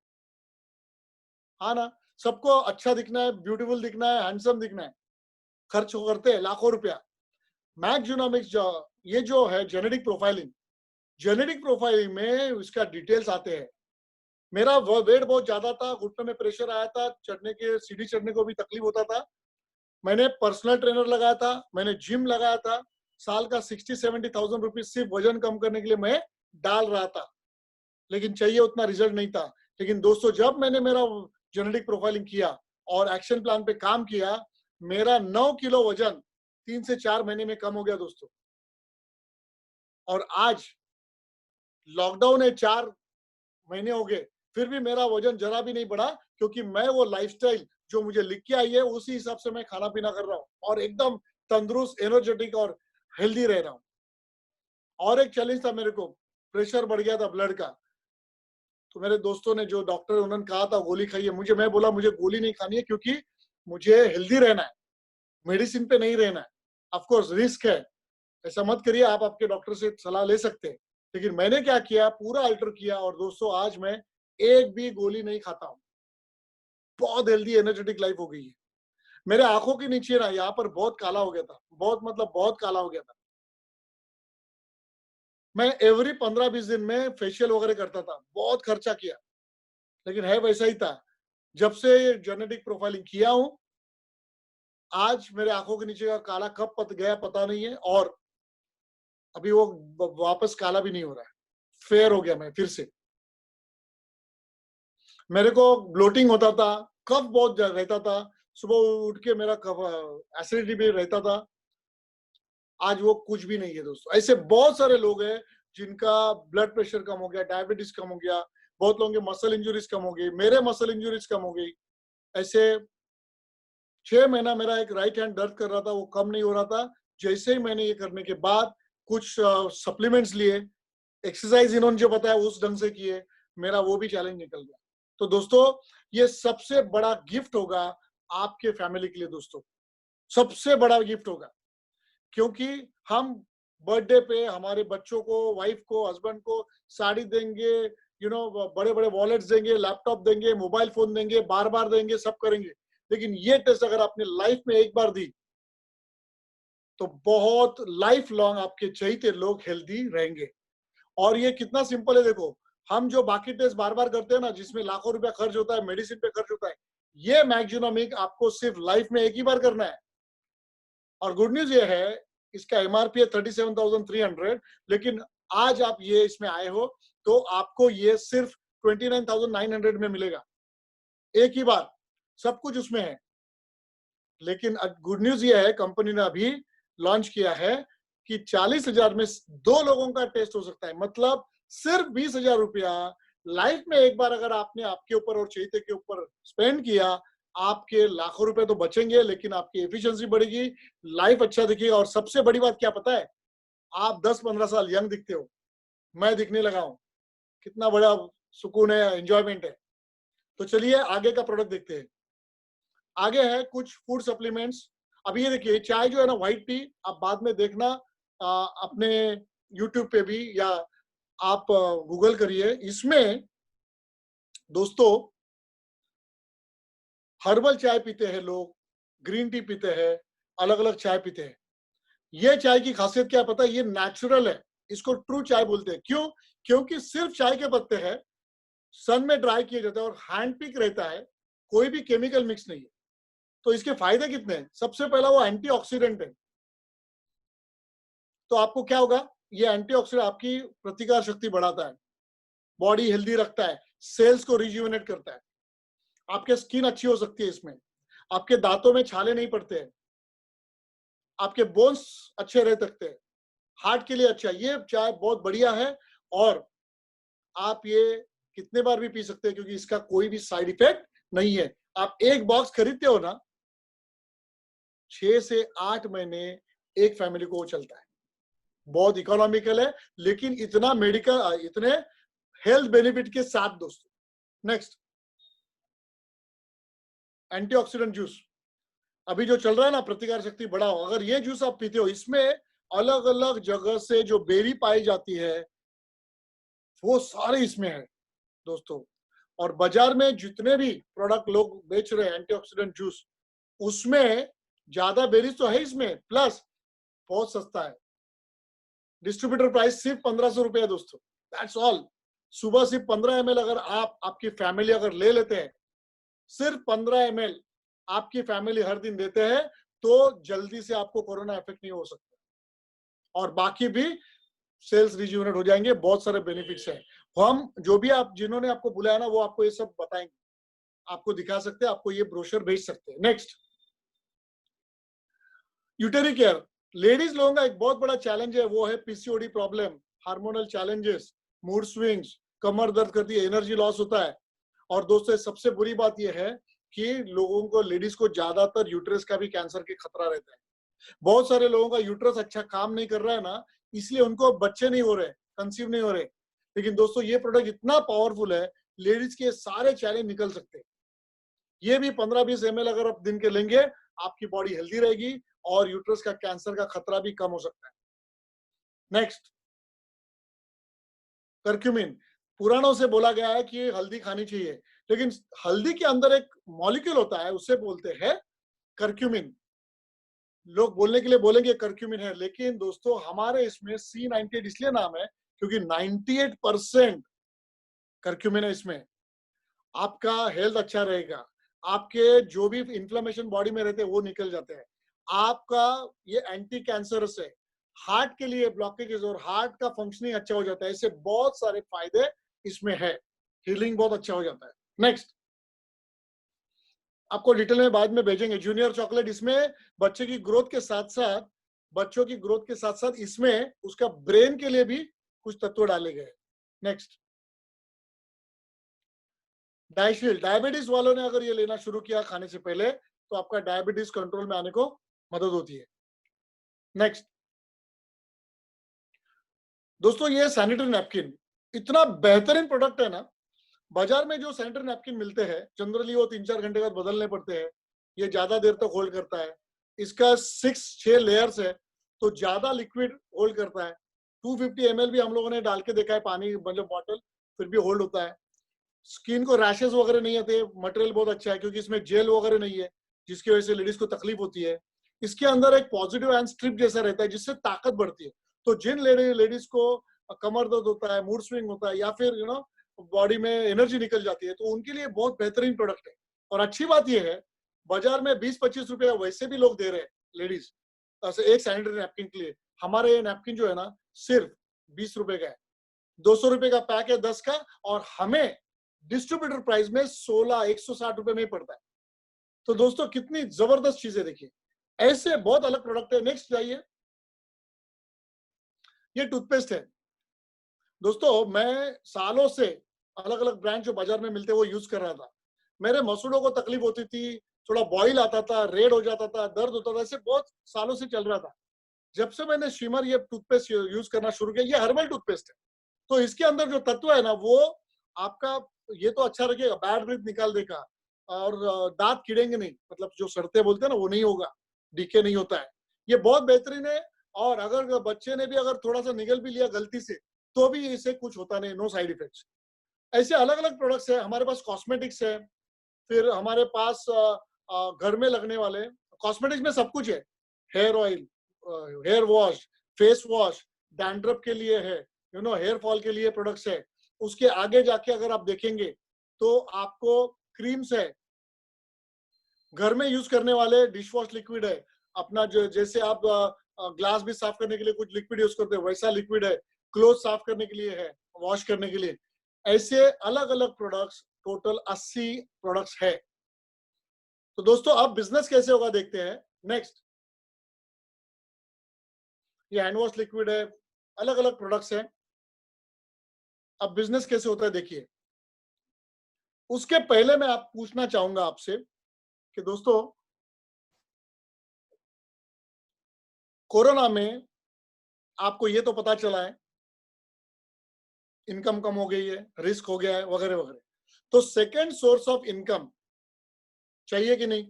हाँ ना? सबको अच्छा दिखना है, ब्यूटीफुल दिखना है, हैंडसम दिखना है, खर्च करते हैं लाखों रुपया। मैक्सुनोमिक्स ये जो है जेनेटिक प्रोफाइलिंग, जेनेटिक प्रोफाइलिंग में उसका डिटेल्स आते हैं। मेरा वेट बहुत ज्यादा था, घुटने में प्रेशर आया था, चढ़ने के सीढ़ी चढ़ने को भी तकलीफ होता था। मैंने पर्सनल ट्रेनर लगाया था, मैंने जिम लगाया था, साल का 60-70,000 रुपीज सिर्फ वजन कम करने के लिए मैं डाल रहा था, लेकिन चाहिए उतना रिजल्ट नहीं था। लेकिन दोस्तों, जब मैंने मेरा जेनेटिक प्रोफाइलिंग किया और एक्शन प्लान पे काम किया, मेरा 9 किलो वजन 3 से 4 महीने में कम हो गया दोस्तों। और आज लॉकडाउन है, 4 महीने हो गए, फिर भी मेरा वजन जरा भी नहीं बढ़ा, क्योंकि मैं वो लाइफस्टाइल जो मुझे लिख के आई है उसी हिसाब से मैं खाना पीना कर रहा हूँ और एकदम तंदुरुस्त, एनर्जेटिक और हेल्दी रह रहा हूँ। और एक चैलेंज था मेरे को, प्रेशर बढ़ गया था ब्लड का। तो मेरे दोस्तों ने, जो डॉक्टर, उन्होंने कहा था गोली खाइए, मैं बोला मुझे गोली नहीं खानी है, क्योंकि मुझे हेल्दी रहना है, मेडिसिन पे नहीं रहना है। ऑफ कोर्स रिस्क है, ऐसा मत करिए, आप आपके डॉक्टर से सलाह ले सकते हैं। लेकिन मैंने क्या किया, पूरा अल्टर किया, और दोस्तों आज मैं एक भी गोली नहीं खाता हूँ। बहुत हेल्दी एनर्जेटिक लाइफ हो गई है। मेरे आंखों के नीचे ना, यहाँ पर बहुत काला हो गया था, बहुत मतलब बहुत काला हो गया था। मैं एवरी 15-20 दिन में फेशियल वगैरह करता था, बहुत खर्चा किया, लेकिन है वैसा ही था। जब से जेनेटिक प्रोफाइलिंग किया हूं, आज मेरे आंखों के नीचे का काला कब पत गया पता नहीं है, और अभी वो वापस काला भी नहीं हो रहा है, फेयर हो गया मैं फिर से। मेरे को ब्लोटिंग होता था, कफ बहुत रहता था, सुबह उठ के मेरा कफ, एसिडिटी भी रहता था। आज वो कुछ भी नहीं है दोस्तों। ऐसे बहुत सारे लोग हैं जिनका ब्लड प्रेशर कम हो गया, डायबिटीज कम हो गया, बहुत लोगों के मसल इंजुरीज कम हो गई, मेरे मसल इंजुरीज कम हो गई। ऐसे 6 महीना मेरा एक राइट हैंड दर्द कर रहा था, वो कम नहीं हो रहा था। जैसे ही मैंने ये करने के बाद कुछ सप्लीमेंट्स लिए, एक्सरसाइज इन्होंने जो बताया उस ढंग से किए, मेरा वो भी चैलेंज निकल गया। तो दोस्तों, ये सबसे बड़ा गिफ्ट होगा आपके फैमिली के लिए दोस्तों, सबसे बड़ा गिफ्ट होगा। क्योंकि हम बर्थडे पे हमारे बच्चों को, वाइफ को, हस्बैंड को साड़ी देंगे, बड़े बड़े वॉलेट्स देंगे, लैपटॉप देंगे, मोबाइल फोन देंगे, बार बार देंगे, सब करेंगे। लेकिन ये टेस्ट अगर आपने लाइफ में एक बार दी, तो बहुत लाइफ लॉन्ग आपके चहेते लोग हेल्दी रहेंगे। और ये कितना सिंपल है देखो, हम जो बाकी टेस्ट बार बार करते हैं ना, जिसमें लाखों रुपया खर्च होता है, मेडिसिन पे खर्च होता है, ये मैक्सिनोमिक आपको सिर्फ लाइफ में एक ही बार करना है। और गुड न्यूज ये है, इसका एमआरपी है 37,300, लेकिन आज आप ये इसमें आए हो तो आपको ये सिर्फ 29,900 में मिलेगा, एक ही बार, सब कुछ उसमें है। लेकिन गुड न्यूज ये है, कंपनी ने अभी लॉन्च किया है कि 40,000 में 2 लोगों का टेस्ट हो सकता है। मतलब सिर्फ 20,000 रुपया लाइफ में एक बार अगर आपने आपके ऊपर और चहेते के ऊपर स्पेंड किया, आपके लाखों रुपए तो बचेंगे, लेकिन आपकी एफिशिएंसी बढ़ेगी, लाइफ अच्छा दिखेगा। और सबसे बड़ी बात क्या पता है, आप 10-15 साल यंग दिखते हो, मैं दिखने लगा हूं, कितना बड़ा सुकून है, एंजॉयमेंट है। तो चलिए आगे का प्रोडक्ट देखते हैं। आगे है कुछ फूड सप्लीमेंट्स। अभी ये देखिए, चाय जो है ना, व्हाइट टी, आप बाद में देखना अपने यूट्यूब पे भी, या आप गूगल करिए। इसमें दोस्तों हर्बल चाय पीते हैं लोग, ग्रीन टी पीते हैं, अलग अलग चाय पीते हैं। ये चाय की खासियत क्या पता है, ये नेचुरल है, इसको ट्रू चाय बोलते हैं। क्यों? क्योंकि सिर्फ चाय के पत्ते हैं, सन में ड्राई किया जाता है और हैंड पिक रहता है, कोई भी केमिकल मिक्स नहीं है। तो इसके फायदे कितने हैं? सबसे पहला, वो एंटीऑक्सीडेंट है। तो आपको क्या होगा, ये एंटीऑक्सीडेंट आपकी प्रतिकार शक्ति बढ़ाता है, बॉडी हेल्दी रखता है, सेल्स को रिज्यूविनेट करता है, आपके स्किन अच्छी हो सकती है इसमें, आपके दांतों में छाले नहीं पड़ते हैं, आपके बोन्स अच्छे रह सकते हैं, हार्ट के लिए अच्छा है। ये चाय बहुत बढ़िया है, और आप ये कितने बार भी पी सकते हैं, क्योंकि इसका कोई भी साइड इफेक्ट नहीं है। आप एक बॉक्स खरीदते हो ना, 6 से 8 महीने एक फैमिली को वो चलता है। बहुत इकोनॉमिकल है, लेकिन इतना मेडिकल, इतने हेल्थ बेनिफिट के साथ दोस्तों। नेक्स्ट, एंटीऑक्सीडेंट जूस अभी जो चल रहा है ना, प्रतिकार शक्ति बढ़ाओ। अगर ये जूस आप पीते हो, इसमें अलग अलग जगह से जो बेरी पाई जाती है, वो सारे इसमें है दोस्तों। और बाजार में जितने भी प्रोडक्ट लोग बेच रहे हैं एंटीऑक्सीडेंट जूस, उसमें ज्यादा बेरीज तो है इसमें, प्लस बहुत सस्ता है। डिस्ट्रीब्यूटर प्राइस सिर्फ 1,500 रुपए है दोस्तों, दैट्स ऑल। सुबह सिर्फ 15 ml अगर आप, आपकी फैमिली अगर ले लेते हैं, सिर्फ 15 ml आपकी फैमिली हर दिन देते हैं, तो जल्दी से आपको कोरोना इफेक्ट नहीं हो सकता, और बाकी भी सेल्स रिज्यूनेट हो जाएंगे। बहुत सारे बेनिफिट्स हैं। हम जो भी आप, जिन्होंने आपको बुलाया ना, वो आपको ये सब बताएंगे, आपको दिखा सकते हैं, आपको ये ब्रोशर भेज सकते हैं। Next, यूटेरी care. लेडीज लोगों का एक बहुत बड़ा चैलेंज है, वो है PCOD problem, hormonal challenges, mood swings, कमर दर्द करती है, एनर्जी लॉस होता है। और दोस्तों सबसे बुरी बात यह है कि लोगों को, लेडीज को ज्यादातर यूट्रस का भी कैंसर के खतरा रहता है। बहुत सारे लोगों का यूट्रस अच्छा काम नहीं कर रहा है ना, इसलिए उनको बच्चे नहीं हो रहे, कंसीव नहीं हो रहे। लेकिन दोस्तों ये प्रोडक्ट इतना पावरफुल है, लेडीज के सारे चैलेंज निकल सकते हैं। ये भी 15-20 ml अगर आप दिन के लेंगे, आपकी बॉडी हेल्दी रहेगी और यूट्रस का कैंसर का खतरा भी कम हो सकता है। Next, curcumin. पुराणों से बोला गया है कि हल्दी खानी चाहिए, लेकिन हल्दी के अंदर एक मॉलिक्यूल होता है, उसे बोलते हैं कर्क्यूमिन। लोग बोलने के लिए बोलेंगे कर्क्यूमिन है, लेकिन दोस्तों हमारे इसमें C98 इसलिए नाम है क्योंकि 98% कर्क्यूमिन है इसमें। आपका हेल्थ अच्छा रहेगा, आपके जो भी इन्फ्लेमेशन बॉडी में रहते हैं वो निकल जाते हैं। आपका ये एंटी कैंसरस है, हार्ट के लिए ब्लॉकेजेस और हार्ट का फंक्शनिंग अच्छा हो जाता है। इससे बहुत सारे फायदे इसमें है, हीलिंग बहुत अच्छा हो जाता है। नेक्स्ट, आपको डिटेल में बाद में भेजेंगे जूनियर चॉकलेट। इसमें बच्चे की ग्रोथ के साथ साथ, बच्चों की ग्रोथ के साथ साथ इसमें उसका ब्रेन के लिए भी कुछ तत्व डाले गए। नेक्स्ट, डाइशील्ड। डायबिटीज वालों ने अगर ये लेना शुरू किया खाने से पहले, तो आपका डायबिटीज कंट्रोल में आने को मदद होती है। नेक्स्ट, दोस्तों ये सैनिटरी नैपकिन इतना बेहतरीन प्रोडक्ट है ना। बाजार में जो सैनिटरी नैपकिन मिलते हैं जनरली वो 3-4 घंटे बाद बदलने पड़ते हैं, ये ज्यादा देर तक होल्ड करता है। इसका 6 लेयर्स है, तो ज्यादा लिक्विड होल्ड करता है। 250 ml भी हम लोगों ने डाल के देखा है पानी, मतलब बॉटल, फिर भी होल्ड होता है। स्किन को रैशेस वगैरह नहीं आते, मटेरियल बहुत अच्छा है क्योंकि इसमें जेल वगैरह नहीं है, जिसकी वजह से लेडीज को तकलीफ होती है। इसके अंदर एक पॉजिटिव एंड स्ट्रिप जैसा रहता है जिससे ताकत बढ़ती है। तो जिन लेडीज को कमर दर्द होता है, मूड स्विंग होता है, या फिर बॉडी में एनर्जी निकल जाती है, तो उनके लिए बहुत बेहतरीन प्रोडक्ट है। और अच्छी बात यह है, बाजार में 20-25 रुपए वैसे भी लोग दे रहे हैं लेडीज एक सैनिटरी नैपकिन के लिए। हमारे ये नैपकिन जो है ना सिर्फ 20 रुपए का है, 200 रुपए का पैक है 10 का, और हमें डिस्ट्रीब्यूटर प्राइस में 160 रुपए में ही पड़ता है। तो दोस्तों कितनी जबरदस्त चीजें देखिए, ऐसे बहुत अलग प्रोडक्ट है। नेक्स्ट जाइए, ये टूथपेस्ट है। दोस्तों मैं सालों से अलग अलग ब्रांड जो बाजार में मिलते हैं वो यूज कर रहा था। मेरे मसूड़ों को तकलीफ होती थी, थोड़ा बॉइल आता था, रेड हो जाता था, दर्द होता था, ऐसे बहुत सालों से चल रहा था। जब से मैंने शिमर ये टूथपेस्ट यूज करना शुरू किया, ये हर्बल टूथपेस्ट है, तो इसके अंदर जो तत्व है ना वो आपका ये तो अच्छा रखेगा, बैड ब्रीथ निकाल देगा, और दांत कीड़ेंगे नहीं, मतलब जो सड़ते बोलते हैं ना वो नहीं होगा, डीके नहीं होता है। ये बहुत बेहतरीन है। और अगर बच्चे ने भी अगर थोड़ा सा निगल भी लिया गलती से, तो भी इसे कुछ होता नहीं, नो साइड इफेक्ट्स। ऐसे अलग अलग प्रोडक्ट्स है हमारे पास। कॉस्मेटिक्स है, फिर हमारे पास घर में लगने वाले कॉस्मेटिक्स में सब कुछ है। Hair oil, hair wash, face wash, dandruff के लिए है, हेयर फॉल के लिए प्रोडक्ट्स है। उसके आगे जाके अगर आप देखेंगे तो आपको क्रीम्स है, घर में यूज करने वाले डिश वॉश लिक्विड है, अपना जो जैसे आप ग्लास भी साफ करने के लिए कुछ लिक्विड यूज करते हैं वैसा लिक्विड है, क्लोथ साफ करने के लिए है, वॉश करने के लिए। ऐसे अलग अलग प्रोडक्ट्स, टोटल 80 प्रोडक्ट्स है। तो दोस्तों अब बिजनेस कैसे होगा देखते हैं। नेक्स्ट, ये हैंड वॉश लिक्विड है, अलग अलग प्रोडक्ट्स हैं। अब बिजनेस कैसे होता है देखिए। उसके पहले मैं आप पूछना चाहूंगा आपसे कि दोस्तों कोरोना में आपको ये तो पता चला है इनकम कम हो गई है, रिस्क हो गया है, वगैरह वगैरह। तो सेकेंड सोर्स ऑफ इनकम चाहिए कि नहीं?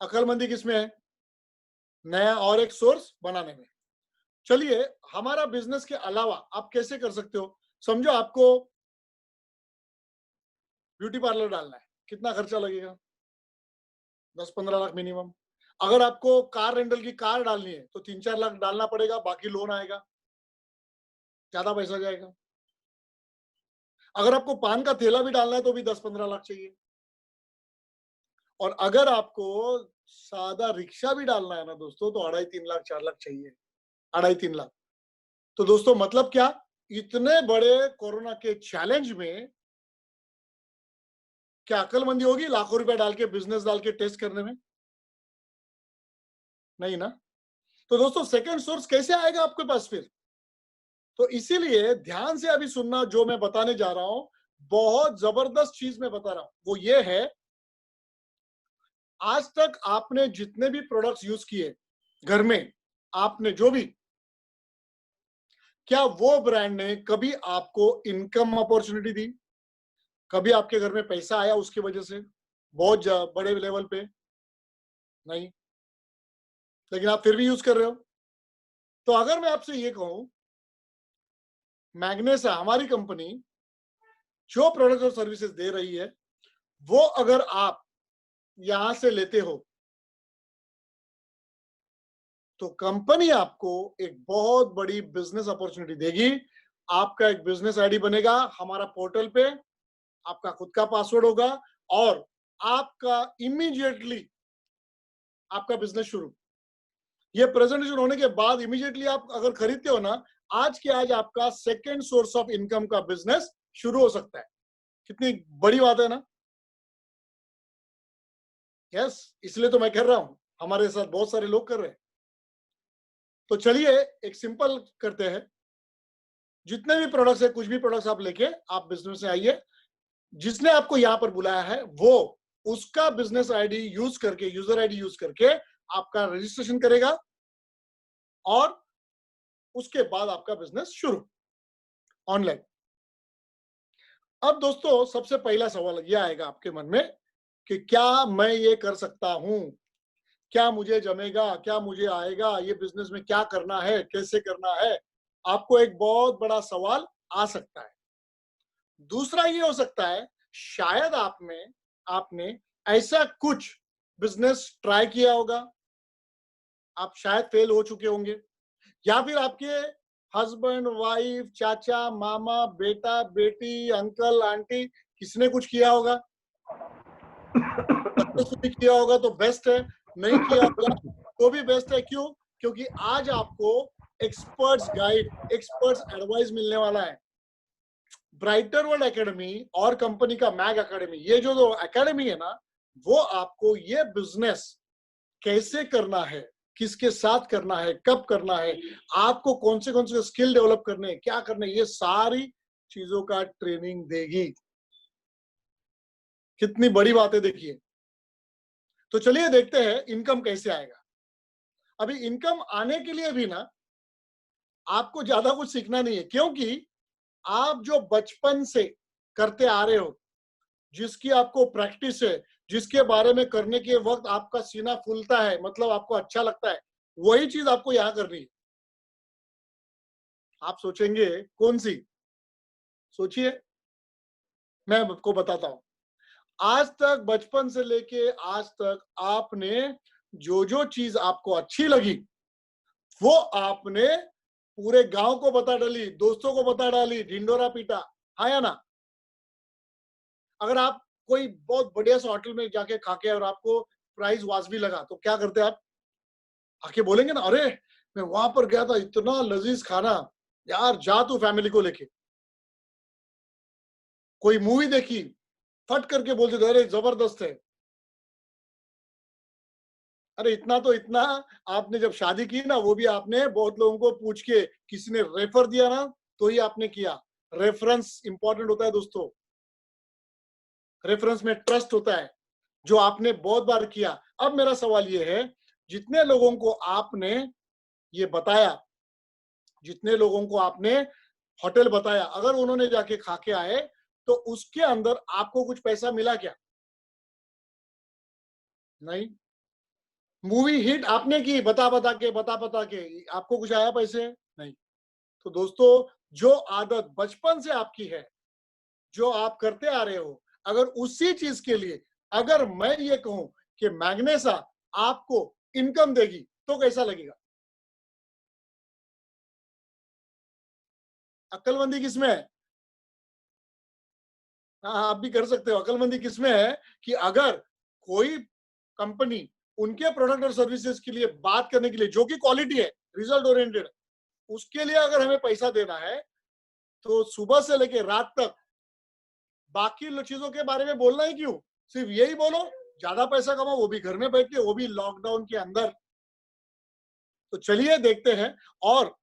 अक्लमंदी किसमें है? नया और एक सोर्स बनाने में। चलिए, हमारा बिजनेस के अलावा आप कैसे कर सकते हो। समझो आपको ब्यूटी पार्लर डालना है, कितना खर्चा लगेगा? 10-15 लाख मिनिमम। अगर आपको कार रेंटल की कार डालनी है तो 3-4 लाख डालना पड़ेगा, बाकी लोन आएगा, ज्यादा पैसा जाएगा। अगर आपको पान का थैला भी डालना है तो भी 10-15 लाख चाहिए। और अगर आपको सादा रिक्शा भी डालना है ना दोस्तों, तो 2.5-3 लाख 4 लाख चाहिए, 2.5-3 लाख। तो दोस्तों मतलब क्या, इतने बड़े कोरोना के चैलेंज में क्या अक्लमंदी होगी लाखों रुपए डाल के, बिजनेस डाल के टेस्ट करने में? नहीं ना। तो दोस्तों सेकंड सोर्स कैसे आएगा आपके पास फिर? तो इसीलिए ध्यान से अभी सुनना, जो मैं बताने जा रहा हूं बहुत जबरदस्त चीज मैं बता रहा हूं। वो ये है, आज तक आपने जितने भी प्रोडक्ट्स यूज किए घर में, आपने जो भी क्या वो ब्रांड ने कभी आपको इनकम अपॉर्चुनिटी दी? कभी आपके घर में पैसा आया उसकी वजह से बहुत बड़े लेवल पे? नहीं, लेकिन आप फिर भी यूज कर रहे हो। तो अगर मैं आपसे ये कहूं, मैग्नेसा हमारी कंपनी जो प्रोडक्ट और सर्विसेज दे रही है, वो अगर आप यहां से लेते हो तो कंपनी आपको एक बहुत बड़ी बिजनेस अपॉर्चुनिटी देगी। आपका एक बिजनेस आईडी बनेगा हमारा पोर्टल पे, आपका खुद का पासवर्ड होगा और आपका इमीडिएटली आपका बिजनेस शुरू। ये प्रेजेंटेशन होने के बाद इमीडिएटली आप अगर खरीदते हो ना, आज के आज आपका सेकेंड सोर्स ऑफ इनकम का बिजनेस शुरू हो सकता है। कितनी बड़ी बात है ना। यस, इसलिए तो मैं कर रहा हूं, हमारे साथ बहुत सारे लोग कर रहे हैं। तो चलिए एक सिंपल करते हैं। जितने भी प्रोडक्ट्स है, कुछ भी प्रोडक्ट्स आप लेके आप बिजनेस में आइए। जिसने आपको यहां पर बुलाया है वो उसका बिजनेस आईडी यूज करके, यूजर आईडी यूज करके आपका रजिस्ट्रेशन करेगा और उसके बाद आपका बिजनेस शुरू ऑनलाइन। अब दोस्तों सबसे पहला सवाल यह आएगा आपके मन में कि क्या मैं ये कर सकता हूं, क्या मुझे जमेगा, क्या मुझे आएगा, ये बिजनेस में क्या करना है, कैसे करना है। आपको एक बहुत बड़ा सवाल आ सकता है। दूसरा ये हो सकता है शायद आपने ऐसा कुछ बिजनेस ट्राई किया होगा, आप शायद फेल हो चुके होंगे, या फिर आपके हस्बैंड, वाइफ, चाचा, मामा, बेटा, बेटी, अंकल, आंटी किसने कुछ किया होगा। सक्सेसफुली किया होगा तो बेस्ट है, नहीं किया होगा तो भी बेस्ट है। क्यों? क्योंकि आज आपको एक्सपर्ट्स गाइड, एक्सपर्ट्स एडवाइस मिलने वाला है। ब्राइटर वर्ल्ड एकेडमी और कंपनी का मैग एकेडमी, ये जो एकेडमी है ना, वो आपको ये बिजनेस कैसे करना है, किसके साथ करना है, कब करना है, आपको कौन से स्किल डेवलप करने हैं, क्या करने हैं, ये सारी चीजों का ट्रेनिंग देगी। कितनी बड़ी बात है देखिए। तो चलिए देखते हैं इनकम कैसे आएगा। अभी इनकम आने के लिए भी ना आपको ज्यादा कुछ सीखना नहीं है, क्योंकि आप जो बचपन से करते आ रहे हो, जिसकी आपको प्रैक्टिस है, जिसके बारे में करने के वक्त आपका सीना फूलता है, मतलब आपको अच्छा लगता है, वही चीज आपको यहां करनी है। आप सोचेंगे कौन सी? सोचिए, मैं आपको बताता हूं। आज तक, बचपन से लेके आज तक आपने जो जो चीज आपको अच्छी लगी वो आपने पूरे गांव को बता डाली, दोस्तों को बता डाली, ढिंडोरा पीटा, हाँ या ना। अगर आप कोई बहुत बढ़िया सा होटल में जाके खाके और आपको प्राइस वाजबी लगा तो क्या करते आप? आके बोलेंगे ना, अरे मैं वहां पर गया था, इतना लजीज खाना, यार जा तू फैमिली को लेके। कोई मूवी देखी, फट करके बोलते थे, अरे जबरदस्त है। अरे इतना तो इतना, आपने जब शादी की ना, वो भी आपने बहुत लोगों को पूछ के, किसी ने रेफर दिया ना तो ही आपने किया। रेफरेंस इंपॉर्टेंट होता है दोस्तों, रेफरेंस में ट्रस्ट होता है, जो आपने बहुत बार किया। अब मेरा सवाल ये है, जितने लोगों को आपने ये बताया, जितने लोगों को आपने होटल बताया, अगर उन्होंने जाके खा के आए तो उसके अंदर आपको कुछ पैसा मिला क्या? नहीं। मूवी हिट आपने की, बता बता के आपको कुछ आया पैसे? नहीं। तो दोस्तों, जो आदत बचपन से आपकी है, जो आप करते आ रहे हो, अगर उसी चीज के लिए अगर मैं ये कहूं कि मैग्नेसा आपको इनकम देगी तो कैसा लगेगा? अक्लमंदी किसमें है? हाँ, आप भी कर सकते हो। अक्लमंदी किसमें है कि अगर कोई कंपनी उनके प्रोडक्ट और सर्विसेज के लिए बात करने के लिए, जो कि क्वालिटी है, रिजल्ट ओरिएंटेड, उसके लिए अगर हमें पैसा देना है तो सुबह से लेके रात तक बाकी चीजों के बारे में बोलना ही क्यों, सिर्फ यही बोलो, ज्यादा पैसा कमाओ, वो भी घर में बैठ के, वो भी लॉकडाउन के अंदर। तो चलिए देखते हैं, और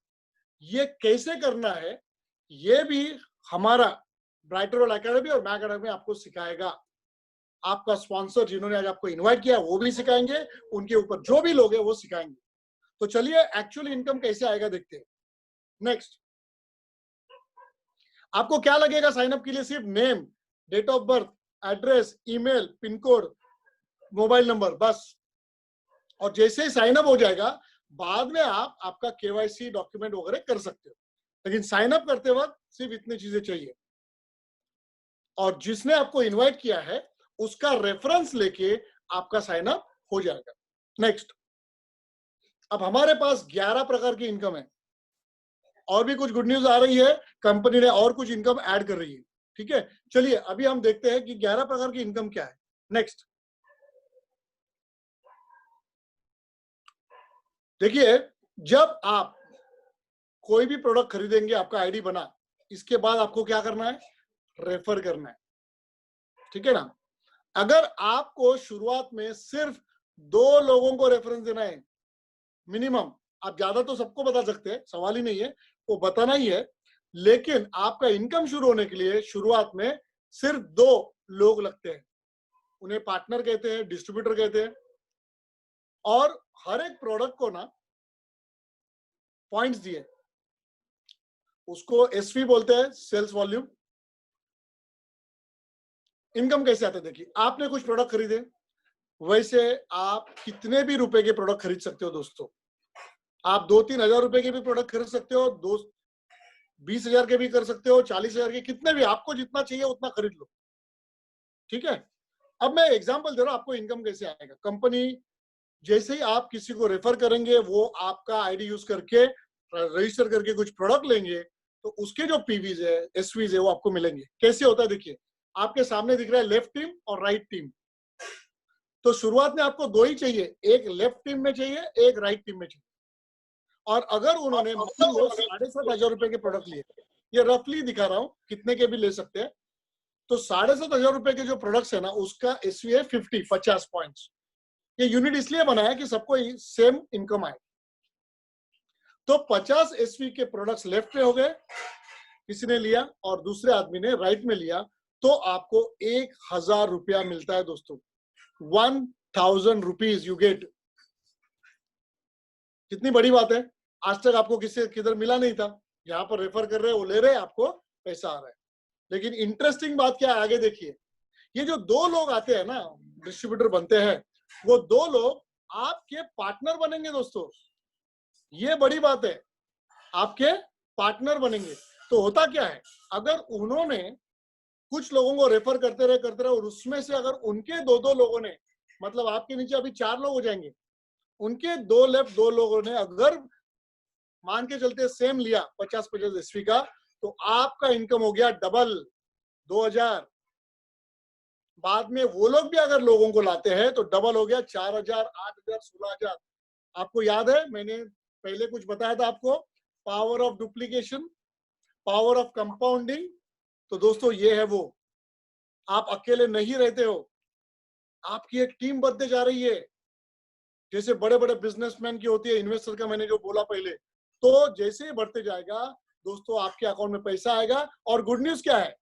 ये कैसे करना है ये भी हमारा ब्राइटर वर्ल्ड एकेडमी और मैग एकेडमी आपको सिखाएगा। आपका स्पॉन्सर जिन्होंने आज आपको इनवाइट किया वो भी सिखाएंगे, उनके ऊपर जो भी लोग हैं वो सिखाएंगे। तो चलिए एक्चुअल इनकम कैसे आएगा देखते हैं। नेक्स्ट, आपको क्या लगेगा साइन अप के लिए? सिर्फ name, date of birth, address, email, pin code, mobile number, बस। और जैसे ही साइन अप हो जाएगा, बाद में आप आपका केवाईसी डॉक्यूमेंट वगैरह कर सकते हो, लेकिन साइन अप करते वक्त सिर्फ इतनी चीजें चाहिए। और जिसने आपको इनवाइट किया है उसका रेफरेंस लेके आपका साइन अप हो जाएगा। नेक्स्ट, अब हमारे पास 11 प्रकार की इनकम है, और भी कुछ गुड न्यूज आ रही है, कंपनी ने और कुछ इनकम ऐड कर रही है। ठीक है, चलिए अभी हम देखते हैं कि 11 प्रकार की इनकम क्या है। नेक्स्ट, देखिए, जब आप कोई भी प्रोडक्ट खरीदेंगे, आपका आईडी बना, इसके बाद आपको क्या करना है? रेफर करना है। ठीक है ना? अगर आपको शुरुआत में सिर्फ 2 लोगों को रेफरेंस देना है मिनिमम, आप ज्यादा तो सबको बता सकते हैं, सवाल ही नहीं है, वो बताना ही है, लेकिन आपका इनकम शुरू होने के लिए शुरुआत में सिर्फ 2 लोग लगते हैं, उन्हें पार्टनर कहते हैं, डिस्ट्रीब्यूटर कहते हैं। और हर एक प्रोडक्ट को ना पॉइंट्स दिए, उसको एसवी बोलते हैं, सेल्स वॉल्यूम। इनकम कैसे आता है? देखिए, आपने कुछ प्रोडक्ट खरीदे, वैसे आप कितने भी रुपए के प्रोडक्ट खरीद सकते हो दोस्तों। आप 2-3 हजार रुपए के भी प्रोडक्ट खरीद सकते हो, 20 हजार के भी कर सकते हो, 40 हजार के, कितने भी, आपको जितना चाहिए उतना खरीद लो। ठीक है, अब मैं एग्जांपल दे रहा हूं आपको इनकम कैसे आएगा। कंपनी, जैसे ही आप किसी को रेफर करेंगे, वो आपका आईडी यूज करके रजिस्टर करके कुछ प्रोडक्ट लेंगे, तो उसके जो पीवीज है, एसवीज है, वो आपको मिलेंगे। कैसे होता है? देखिए, आपके सामने दिख रहा है लेफ्ट टीम और राइट टीम। तो शुरुआत में आपको 2 ही चाहिए, एक लेफ्ट टीम में चाहिए, एक राइट टीम में चाहिए। और अगर उन्होंने 7,500 रुपए के प्रोडक्ट लिए, ये रफली दिखा रहा हूं, कितने के भी ले सकते हैं, तो 7,500 रुपए के जो प्रोडक्ट्स है ना, उसका एसवी है 50 पॉइंट्स। ये यूनिट इसलिए बनाया कि सबको सेम इनकम आए। तो 50 एसवी के प्रोडक्ट्स लेफ्ट में हो गए, किसी ने लिया, और दूसरे आदमी ने राइट में लिया, तो आपको 1,000 रुपया मिलता है दोस्तों। 1,000 रुपीज यू गेट। कितनी बड़ी बात है, आज तक आपको किसी किधर मिला नहीं था, यहाँ पर रेफर कर रहे हैं, वो ले रहे हैं, आपको पैसा आ रहा है। लेकिन इंटरेस्टिंग बात क्या है, आगे देखिए, ये जो 2 लोग आते हैं ना, डिस्ट्रीब्यूटर बनते हैं, वो 2 लोग आपके पार्टनर बनेंगे दोस्तों। ये बड़ी बात है, आपके पार्टनर बनेंगे। तो होता क्या है, अगर उन्होंने कुछ लोगों को रेफर करते रहे और उसमें से अगर उनके 2 लोगों ने, मतलब आपके नीचे अभी 4 लोग हो जाएंगे, उनके 2 लेफ्ट 2 लोगों ने अगर मान के चलते सेम लिया 50 एसवी का, तो आपका इनकम हो गया डबल, 2,000। बाद में वो लोग भी अगर लोगों को लाते हैं तो डबल हो गया, 4,000, 8,000, 16,000। आपको याद है, मैंने पहले कुछ बताया था आपको, power of duplication, power of compounding. तो दोस्तों, ये है वो, आप अकेले नहीं रहते हो, आपकी एक टीम बनते जा रही है, जैसे बड़े बड़े बिजनेसमैन की होती है, इन्वेस्टर का मैंने जो बोला पहले। तो जैसे ही बढ़ते जाएगा दोस्तों, आपके अकाउंट में पैसा आएगा। और गुड न्यूज क्या है,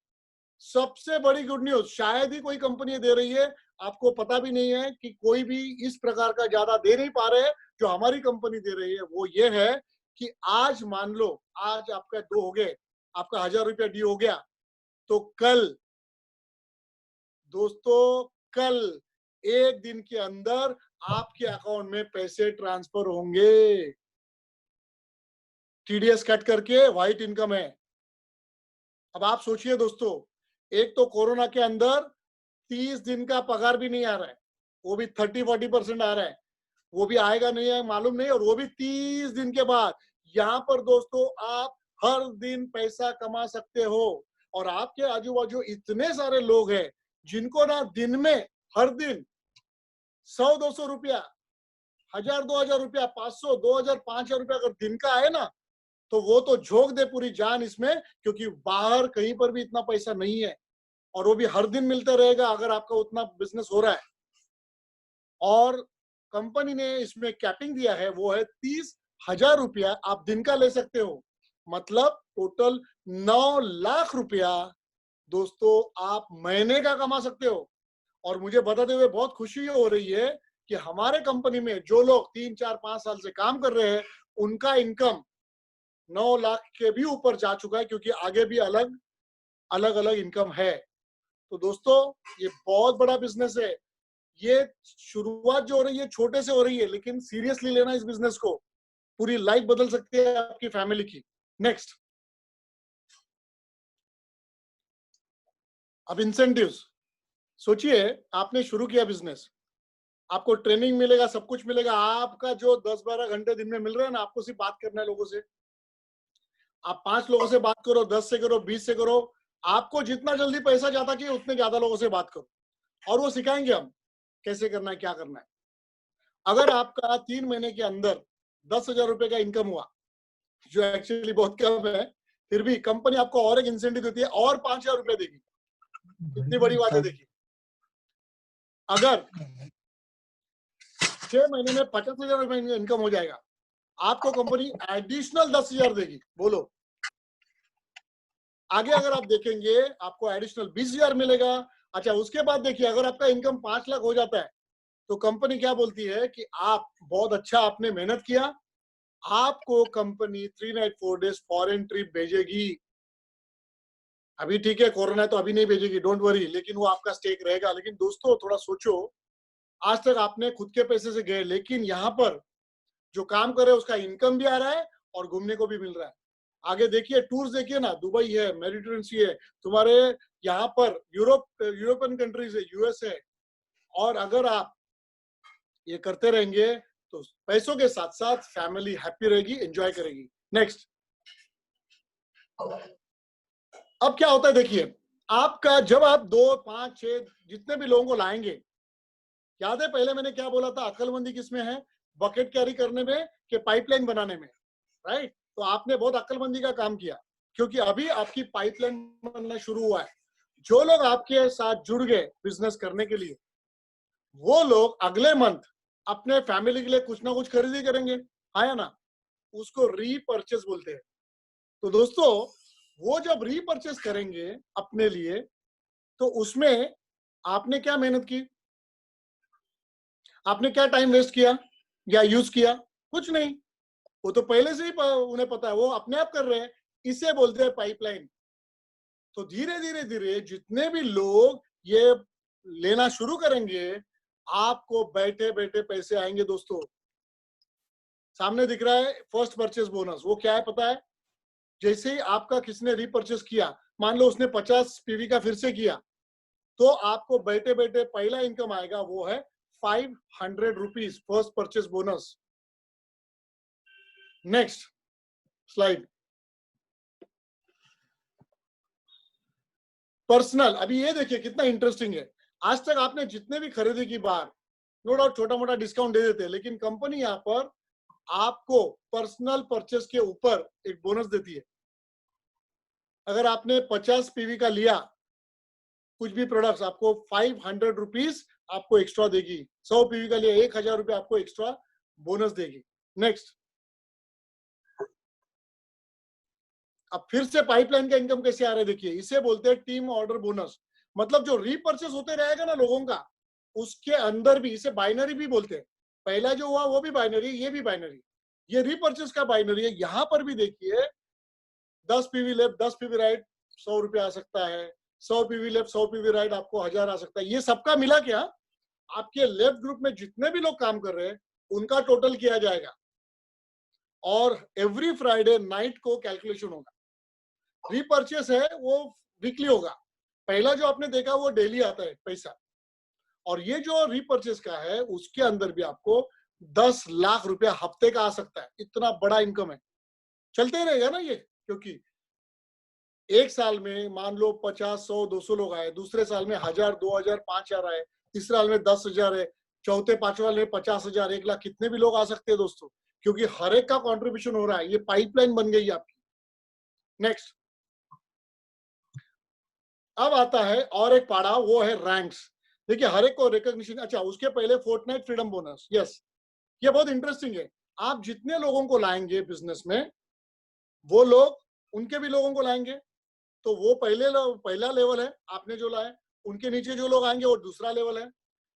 सबसे बड़ी गुड न्यूज, शायद ही कोई कंपनी दे रही है, आपको पता भी नहीं है कि कोई भी इस प्रकार का ज्यादा दे नहीं पा रहे हैं जो हमारी कंपनी दे रही है। वो ये है कि आज मान लो, आज आपका 2 हो गए, आपका 1,000 रुपया डी हो गया, तो कल दोस्तों, कल 1 दिन के अंदर आपके अकाउंट में पैसे ट्रांसफर होंगे, टीडीएस कट करके, व्हाइट इनकम है। अब आप सोचिए दोस्तों, एक तो कोरोना के अंदर 30 दिन का पगार भी नहीं आ रहा है, वो भी 30-40% आ रहा है, वो भी आएगा नहीं है मालूम नहीं, और वो भी 30 दिन के बाद। यहाँ पर दोस्तों आप हर दिन पैसा कमा सकते हो, और आपके आजू बाजू इतने सारे लोग हैं जिनको ना दिन में हर दिन 100-200 रुपया, 1,000-2,000 रुपया, 500, 2,000, 5,000 रुपया अगर दिन का आए ना, तो वो तो झोंक दे पूरी जान इसमें, क्योंकि बाहर कहीं पर भी इतना पैसा नहीं है, और वो भी हर दिन मिलता रहेगा अगर आपका उतना बिजनेस हो रहा है। और कंपनी ने इसमें कैपिंग दिया है, वो है 30,000 रुपया आप दिन का ले सकते हो, मतलब टोटल 9 लाख रुपया दोस्तों आप महीने का कमा सकते हो। और मुझे बताते हुए बहुत खुशी हो रही है कि हमारे कंपनी में जो लोग 3, 4, 5 साल से काम कर रहे हैं, उनका इनकम 9 लाख के भी ऊपर जा चुका है, क्योंकि आगे भी अलग अलग अलग इनकम है। तो दोस्तों ये बहुत बड़ा बिजनेस है। ये शुरुआत जो हो रही है छोटे से हो रही है, लेकिन सीरियसली लेना इस बिजनेस को, पूरी लाइफ बदल सकती है आपकी फैमिली की। नेक्स्ट, अब इंसेंटिव्स। सोचिए आपने शुरू किया बिजनेस, आपको ट्रेनिंग मिलेगा, सब कुछ मिलेगा, आपका जो 10-12 घंटे दिन में मिल रहा है ना, आपको सिर्फ बात करना है लोगों से। आप 5 लोगों से बात करो, 10 से करो, 20 से करो, आपको जितना जल्दी पैसा जाता कि उतने ज्यादा लोगों से बात करो, और वो सिखाएंगे हम कैसे करना है, क्या करना है। अगर आपका 3 महीने के अंदर 10,000 रुपए का इनकम हुआ, जो एक्चुअली बहुत कम है, फिर भी कंपनी आपको और एक इंसेंटिव देती है और 5,000 रुपए देगी। कितनी बड़ी बात है देखिए। अगर 6 महीने में 50,000 रुपए इनकम हो जाएगा, आपको कंपनी एडिशनल 10,000 देगी। बोलो, आगे अगर आप देखेंगे आपको एडिशनल 20,000 मिलेगा। अच्छा, उसके बाद देखिए अगर आपका इनकम 5 लाख हो जाता है, तो कंपनी क्या बोलती है कि आप बहुत अच्छा, आपने मेहनत किया, आपको company 3 night 4 days foreign trip भेजेगी। अभी ठीक है, कोरोना है तो अभी नहीं भेजेगी, डोंट वरी, लेकिन वो आपका स्टेक रहेगा। लेकिन दोस्तों थोड़ा सोचो, आज तक आपने खुद के पैसे से गए, लेकिन यहाँ पर जो काम कर रहे हैं उसका इनकम भी आ रहा है और घूमने को भी मिल रहा है। आगे देखिए, टूर्स देखिए ना, दुबई है, मेडिटेरेनियन सी है, तुम्हारे यहाँ पर यूरोपियन कंट्रीज है, यूएस है। और अगर आप ये करते रहेंगे तो पैसों के साथ साथ फैमिली हैप्पी रहेगी, एंजॉय करेगी। नेक्स्ट, अब क्या होता है देखिए, आपका जब आप 2, 5, 6 जितने भी लोगों को लाएंगे, याद है पहले मैंने क्या बोला था, अक्लमंदी किसमें है? बकेट कैरी करने में कि पाइपलाइन बनाने में, राइट? तो आपने बहुत अक्लमंदी का काम किया, क्योंकि अभी आपकी पाइपलाइन बनना शुरू हुआ है। जो लोग आपके साथ जुड़ गए बिजनेस करने के लिए, वो लोग अगले मंथ अपने फैमिली के लिए कुछ ना कुछ खरीदी करेंगे, हाँ या ना? उसको रीपर्चेस बोलते हैं। तो दोस्तों वो जब रीपर्चेस करेंगे अपने लिए, तो उसमें आपने क्या मेहनत की, आपने क्या टाइम वेस्ट किया या यूज किया? कुछ नहीं, वो तो पहले से ही उन्हें पता है, वो अपने आप कर रहे हैं। इसे बोलते हैं पाइपलाइन। तो धीरे धीरे धीरे जितने भी लोग ये लेना शुरू करेंगे, आपको बैठे बैठे पैसे आएंगे। दोस्तों सामने दिख रहा है फर्स्ट परचेस बोनस, वो क्या है पता है? जैसे ही आपका किसने रीपर्चेस किया, मान लो उसने 50 पीवी का फिर से किया, तो आपको बैठे बैठे पहला इनकम आएगा, वो है 500 rupees first purchase bonus. Next slide, personal. अभी ये देखिए कितना इंटरेस्टिंग है। आज तक आपने जितने भी खरीदी की बार, नो डाउट छोटा मोटा डिस्काउंट दे देते हैं, लेकिन कंपनी यहाँ पर आपको पर्सनल परचेस के ऊपर एक बोनस देती है। अगर आपने 50 पीवी का लिया कुछ भी प्रोडक्ट्स, आपको 500 रुपीज आपको एक्स्ट्रा देगी। 100 पीवी का लिया 1,000 रुपये आपको एक्स्ट्रा बोनस देगी। नेक्स्ट, अब फिर से पाइपलाइन का इनकम कैसे आ रहा है देखिए, इसे बोलते हैं टीम ऑर्डर बोनस। मतलब जो रीपर्चेस होते रहेगा ना लोगों का, उसके अंदर भी, इसे बाइनरी भी बोलते हैं। पहला जो हुआ वो भी बाइनरी, ये भी बाइनरी, ये रीपर्चेस का बाइनरी है। यहां पर भी देखिए 10 पीवी लेफ्ट 10 पीवी राइट 100 रुपये आ सकता है, 100 पीवी लेफ्ट 100 पीवी राइट आपको 1,000 आ सकता है। ये सबका मिला क्या, आपके लेफ्ट ग्रुप में जितने भी लोग काम कर रहे हैं उनका टोटल किया जाएगा, और एवरी फ्राइडे नाइट को कैलकुलेशन होगा। रीपर्चेस है वो वीकली होगा, पहला जो आपने देखा वो डेली आता है पैसा, और ये जो रीपर्चेस का है उसके अंदर भी आपको 10 लाख रुपया हफ्ते का आ सकता है। इतना बड़ा इनकम है, चलते ही रहेगा ना ये, क्योंकि एक साल में मान लो 50, 100, 200 लोग आए, दूसरे साल में 1,000, 2,000, 5,000 आए, तीसरे साल में 10,000 है, चौथे पांचवें साल में 50,000, 1 लाख, कितने भी लोग आ सकते हैं दोस्तों, क्योंकि हर एक का कॉन्ट्रीब्यूशन हो रहा है। ये पाइपलाइन बन गई आपकी। नेक्स्ट, अब आता है और एक पाड़ा, वो है रैंक्स। देखिए हर एक को रिकॉग्निशन। अच्छा, उसके पहले फोर्टनाइट फ्रीडम बोनस, यस, ये बहुत इंटरेस्टिंग है। आप जितने लोगों को लाएंगे बिजनेस में, वो लोग उनके भी लोगों को लाएंगे, तो वो पहला लेवल है आपने जो लाए, उनके नीचे जो लोग आएंगे वो दूसरा लेवल है।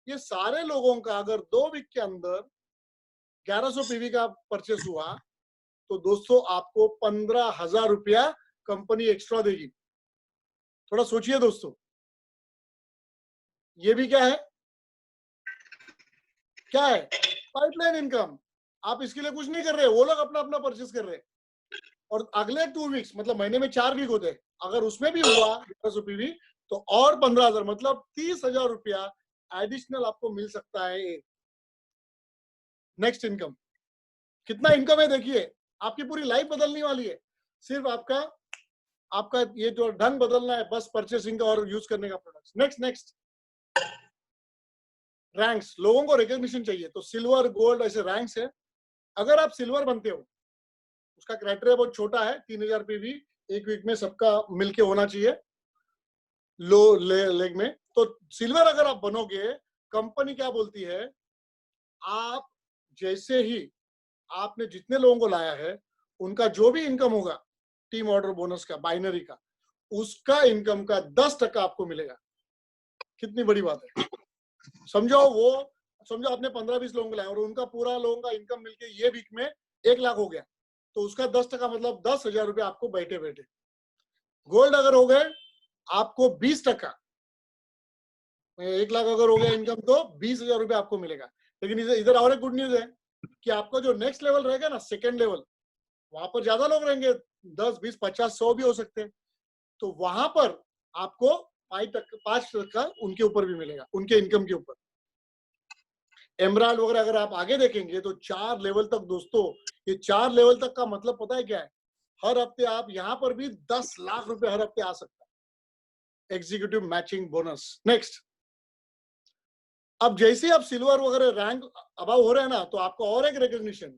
ये सारे लोगों का अगर 2 वीक के अंदर 1100 पीवी का परचेस हुआ, तो दोस्तों आपको 15,000 रुपया कंपनी एक्स्ट्रा देगी। थोड़ा सोचिए दोस्तों, ये भी क्या है, क्या है, पाइपलाइन इनकम। आप इसके लिए कुछ नहीं कर रहे, वो लोग अपना अपना परचेस कर रहे हैं। और अगले 2 वीक्स, मतलब महीने में 4 वीक होते हैं, अगर उसमें भी हुआ पीवी तो और 15,000, मतलब 30,000 रुपया एडिशनल आपको मिल सकता है। नेक्स्ट इनकम, कितना इनकम है देखिए, आपकी पूरी लाइफ बदलने वाली है। सिर्फ आपका आपका ये जो ढंग बदलना है, बस परचेसिंग का और यूज करने का प्रोडक्ट्स। नेक्स्ट नेक्स्ट, रैंक्स, लोगों को रिकॉग्निशन चाहिए, तो सिल्वर गोल्ड ऐसे रैंक्स है। अगर आप सिल्वर बनते हो, उसका क्राइटेरिया बहुत छोटा है, 3,000 पीवी 1 वीक में सबका मिलके होना चाहिए लो लेग में। तो सिल्वर अगर आप बनोगे, कंपनी क्या बोलती है, आप जैसे ही आपने जितने लोगों को लाया है, उनका जो भी इनकम होगा टीम ऑर्डर बोनस का, बाइनरी का, उसका इनकम का 10% आपको मिलेगा। कितनी बड़ी बात है। समझो आपने 15-20 लोगों को लाया और उनका पूरा लोगों का इनकम मिलके ये वीक में 1 लाख हो गया, तो उसका 10% मतलब 10,000 रुपये आपको बैठे बैठे। गोल्ड अगर हो गए आपको 20%, 1 लाख अगर हो गया इनकम तो 20,000 रुपये आपको मिलेगा। लेकिन इधर और एक गुड न्यूज है कि आपका जो नेक्स्ट लेवल रहेगा ना, सेकेंड लेवल, वहां पर ज्यादा लोग रहेंगे, 10, 20, 50, 100 भी हो सकते हैं। तो वहां पर आपको 5% उनके ऊपर भी मिलेगा, उनके इनकम के ऊपर। एमराल्ड वगैरह अगर आप आगे देखेंगे तो 4 लेवल तक दोस्तों, ये 4 लेवल तक का मतलब पता है क्या है, हर हफ्ते आप यहाँ पर भी 10 लाख रुपए हर हफ्ते आ सकता है, एग्जीक्यूटिव मैचिंग बोनस। नेक्स्ट, अब जैसे ही आप सिल्वर वगैरह रैंक अबाव हो रहे हैं ना, तो आपको और एक रिकॉग्निशन,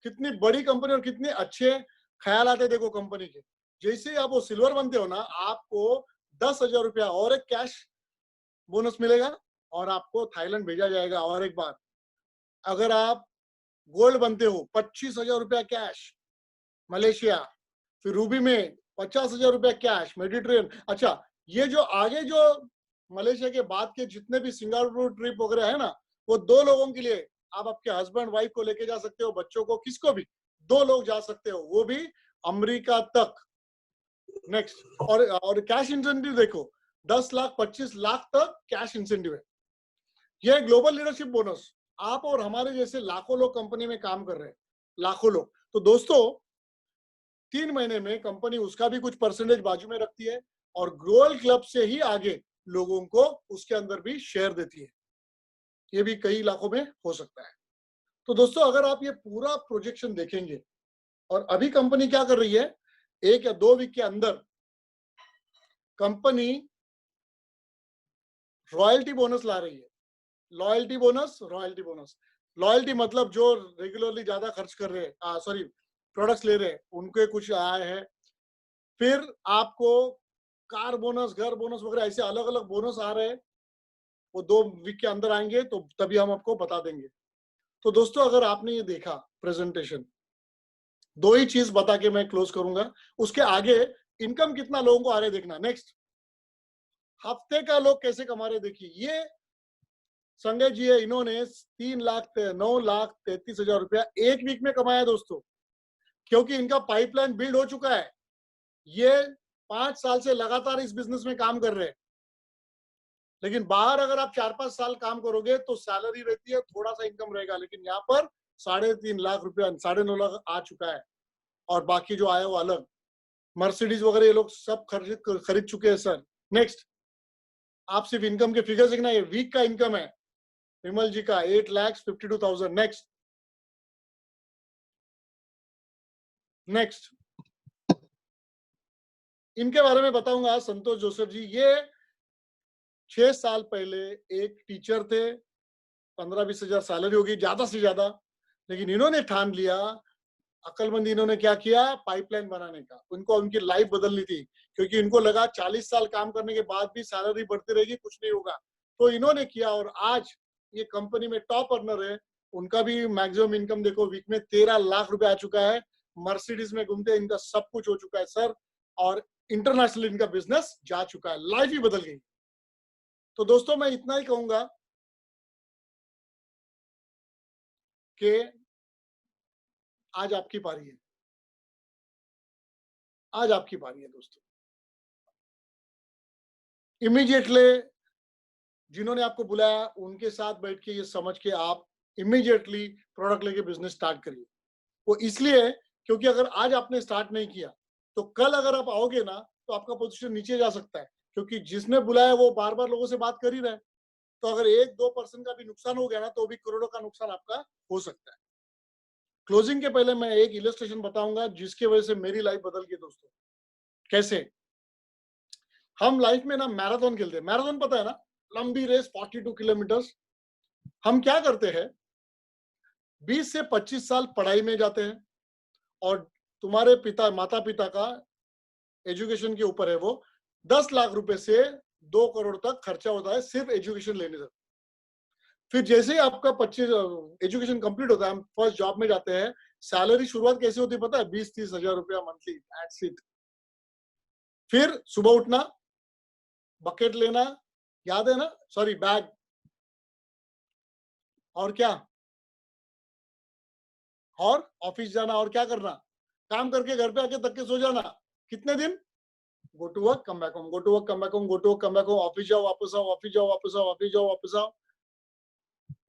कितनी बड़ी कंपनी और कितने अच्छे ख्याल आते देखो कंपनी के। जैसे ही आप वो सिल्वर बनते हो ना, आपको 10,000 रुपया और एक कैश बोनस मिलेगा, और आपको थाईलैंड भेजा जाएगा। और एक बार, अगर आप गोल्ड बनते हो, 25,000 रुपया कैश मलेशिया, फिर रूबी में 50,000 रुपया कैश मेडिटेरियन। अच्छा, ये जो आगे जो मलेशिया के बाद के जितने भी सिंगापुर ट्रिप वगैरह है ना, वो 2 लोगों के लिए, आप आपके हस्बैंड वाइफ को लेके जा सकते हो, बच्चों को, किसको भी, 2 लोग जा सकते हो, वो भी अमेरिका तक। नेक्स्ट, और कैश इंसेंटिव देखो, 10 लाख 25 लाख तक कैश इंसेंटिव है। ये ग्लोबल लीडरशिप बोनस, आप और हमारे जैसे लाखों लोग कंपनी में काम कर रहे हैं, लाखों लोग। तो दोस्तों, 3 महीने में कंपनी उसका भी कुछ परसेंटेज बाजू में रखती है, और ग्लोबल क्लब से ही आगे लोगों को उसके अंदर भी शेयर देती है। ये भी कई लाखों में हो सकता है। तो दोस्तों, अगर आप ये पूरा प्रोजेक्शन देखेंगे, और अभी कंपनी क्या कर रही है, 1 या 2 वीक के अंदर कंपनी रॉयल्टी बोनस ला रही है। Loyalty bonus, royalty bonus, loyalty मतलब जो रेगुलरली ज्यादा खर्च कर रहे हैं, सॉरी, प्रोडक्ट्स ले रहे हैं, उनके कुछ आए हैं। फिर आपको कार बोनस, घर बोनस वगैरह ऐसे अलग अलग बोनस आ रहे हैं, वो 2 वीक के अंदर आएंगे, तो तभी हम आपको बता देंगे। तो दोस्तों, अगर आपने ये देखा प्रेजेंटेशन, 2 ही चीज बता के मैं क्लोज करूंगा। उसके आगे इनकम कितना लोगों को आ रहे देखना। नेक्स्ट, हफ्ते का लोग कैसे कमा रहे देखिए। ये संजय जी है, इन्होंने 9,33,000 रुपया 1 वीक में कमाया दोस्तों, क्योंकि इनका पाइपलाइन बिल्ड हो चुका है। ये 5 साल से लगातार इस बिजनेस में काम कर रहे हैं। लेकिन बाहर अगर आप 4-5 साल काम करोगे तो सैलरी रहती है, थोड़ा सा इनकम रहेगा, लेकिन यहाँ पर 3.5 लाख रुपया, 9.5 लाख आ चुका है, और बाकी जो आया वो अलग। मर्सिडीज वगैरह ये लोग सब खरीद चुके हैं सर। नेक्स्ट, आप सिर्फ इनकम के फिगर देखना, ये वीक का इनकम है विमल जी का 8,52,000। नेक्स्ट नेक्स्ट, इनके बारे में बताऊंगा। संतोष जोसेफ जी, ये 6 साल पहले एक टीचर थे, 15-20 हजार सैलरी होगी ज्यादा से ज्यादा, लेकिन इन्होंने ठान लिया, अक्लमंदी इन्होंने क्या किया, पाइपलाइन बनाने का। उनको उनकी लाइफ बदलनी थी, क्योंकि इनको लगा 40 साल काम करने के बाद भी सैलरी बढ़ती रहेगी, कुछ नहीं होगा। तो इन्होंने किया, और आज ये कंपनी में टॉप अर्नर है। उनका भी मैक्सिमम इनकम देखो वीक में 13 लाख रुपए आ चुका है। मर्सिडीज में घूमते इनका सब कुछ हो चुका है सर, और इंटरनेशनल इनका बिजनेस जा चुका है, लाइफ ही बदल गई। तो दोस्तों, मैं इतना ही कहूंगा कि आज आपकी पारी है, आज आपकी पारी है दोस्तों। इमीडिएटली जिन्होंने आपको बुलाया उनके साथ बैठ के ये समझ के आप इमीडिएटली प्रोडक्ट लेके बिजनेस स्टार्ट करिए। वो इसलिए क्योंकि अगर आज आपने स्टार्ट नहीं किया तो कल अगर आप आओगे ना तो आपका पोजीशन नीचे जा सकता है, क्योंकि जिसने बुलाया वो बार बार लोगों से बात कर ही रहा है। तो अगर 1-2% का भी नुकसान हो गया ना तो भी करोड़ों का नुकसान आपका हो सकता है। क्लोजिंग के पहले मैं एक इलस्ट्रेशन बताऊंगा जिसकी वजह से मेरी लाइफ बदल गई दोस्तों। कैसे? हम लाइफ में ना मैराथन खेलते हैं। मैराथन पता है ना, लंबी रेस 42 किलोमीटर। हम क्या करते हैं, 20 से 25 साल पढ़ाई में जाते हैं और तुम्हारे पिता माता पिता का एजुकेशन के ऊपर है, वो 10 लाख रुपए से 2 करोड़ तक खर्चा होता है सिर्फ एजुकेशन लेने से। फिर जैसे ही आपका 25 एजुकेशन कंप्लीट होता है, हम फर्स्ट जॉब में जाते हैं। सैलरी शुरुआत कैसे होती है पता है? 20-30 हजार रुपया मंथली, दैट्स इट। फिर सुबह उठना, बकेट लेना, याद है ना, सॉरी बैग, और क्या, और ऑफिस जाना, और क्या करना, काम करके घर पे आके तक के सो जाना। कितने दिन? Go to work, come back home, go to work, come back home, go to work, come back home, office जाओ, वापस आओ, ऑफिस जाओ, वापस आओ, ऑफिस जाओ, वापस आओ।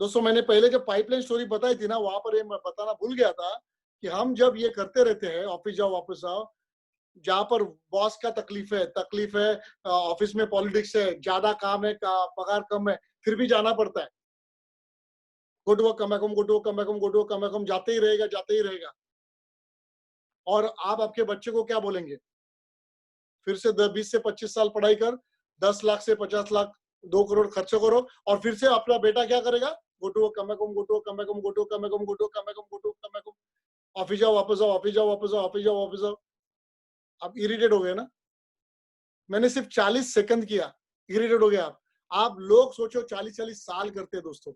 दोस्तों, मैंने पहले जब पाइपलाइन स्टोरी बताई थी ना, वहां पर ये मैं बताना भूल गया था कि हम जब ये करते रहते हैं, ऑफिस जाओ, वापस आओ, जहां पर बॉस का तकलीफ है, ऑफिस में पॉलिटिक्स है, ज्यादा काम है, पगार कम है, फिर भी जाना पड़ता है। Go to work, come back home, go to work, come back home, go to work, come back home, जाते ही रहेगा, जाते ही रहेगा। और आप आपके बच्चे को क्या बोलेंगे? फिर से 20 से 25 साल पढ़ाई कर, 10 लाख से 50 लाख, 2 करोड़ खर्चा करो, और फिर से अपना बेटा क्या करेगा? Go to work, come back home, go to work, come back home, go to work, come back home, go to work, come back home, go to work, come back home, office जाओ, वापस आओ, office जाओ, वापस आओ, office जाओ, वापस आओ। आप इरिटेट हो गए ना? मैंने सिर्फ 40 सेकंड किया, इरिटेट हो गया आप लोग सोचो 40-40 साल करते हैं दोस्तों।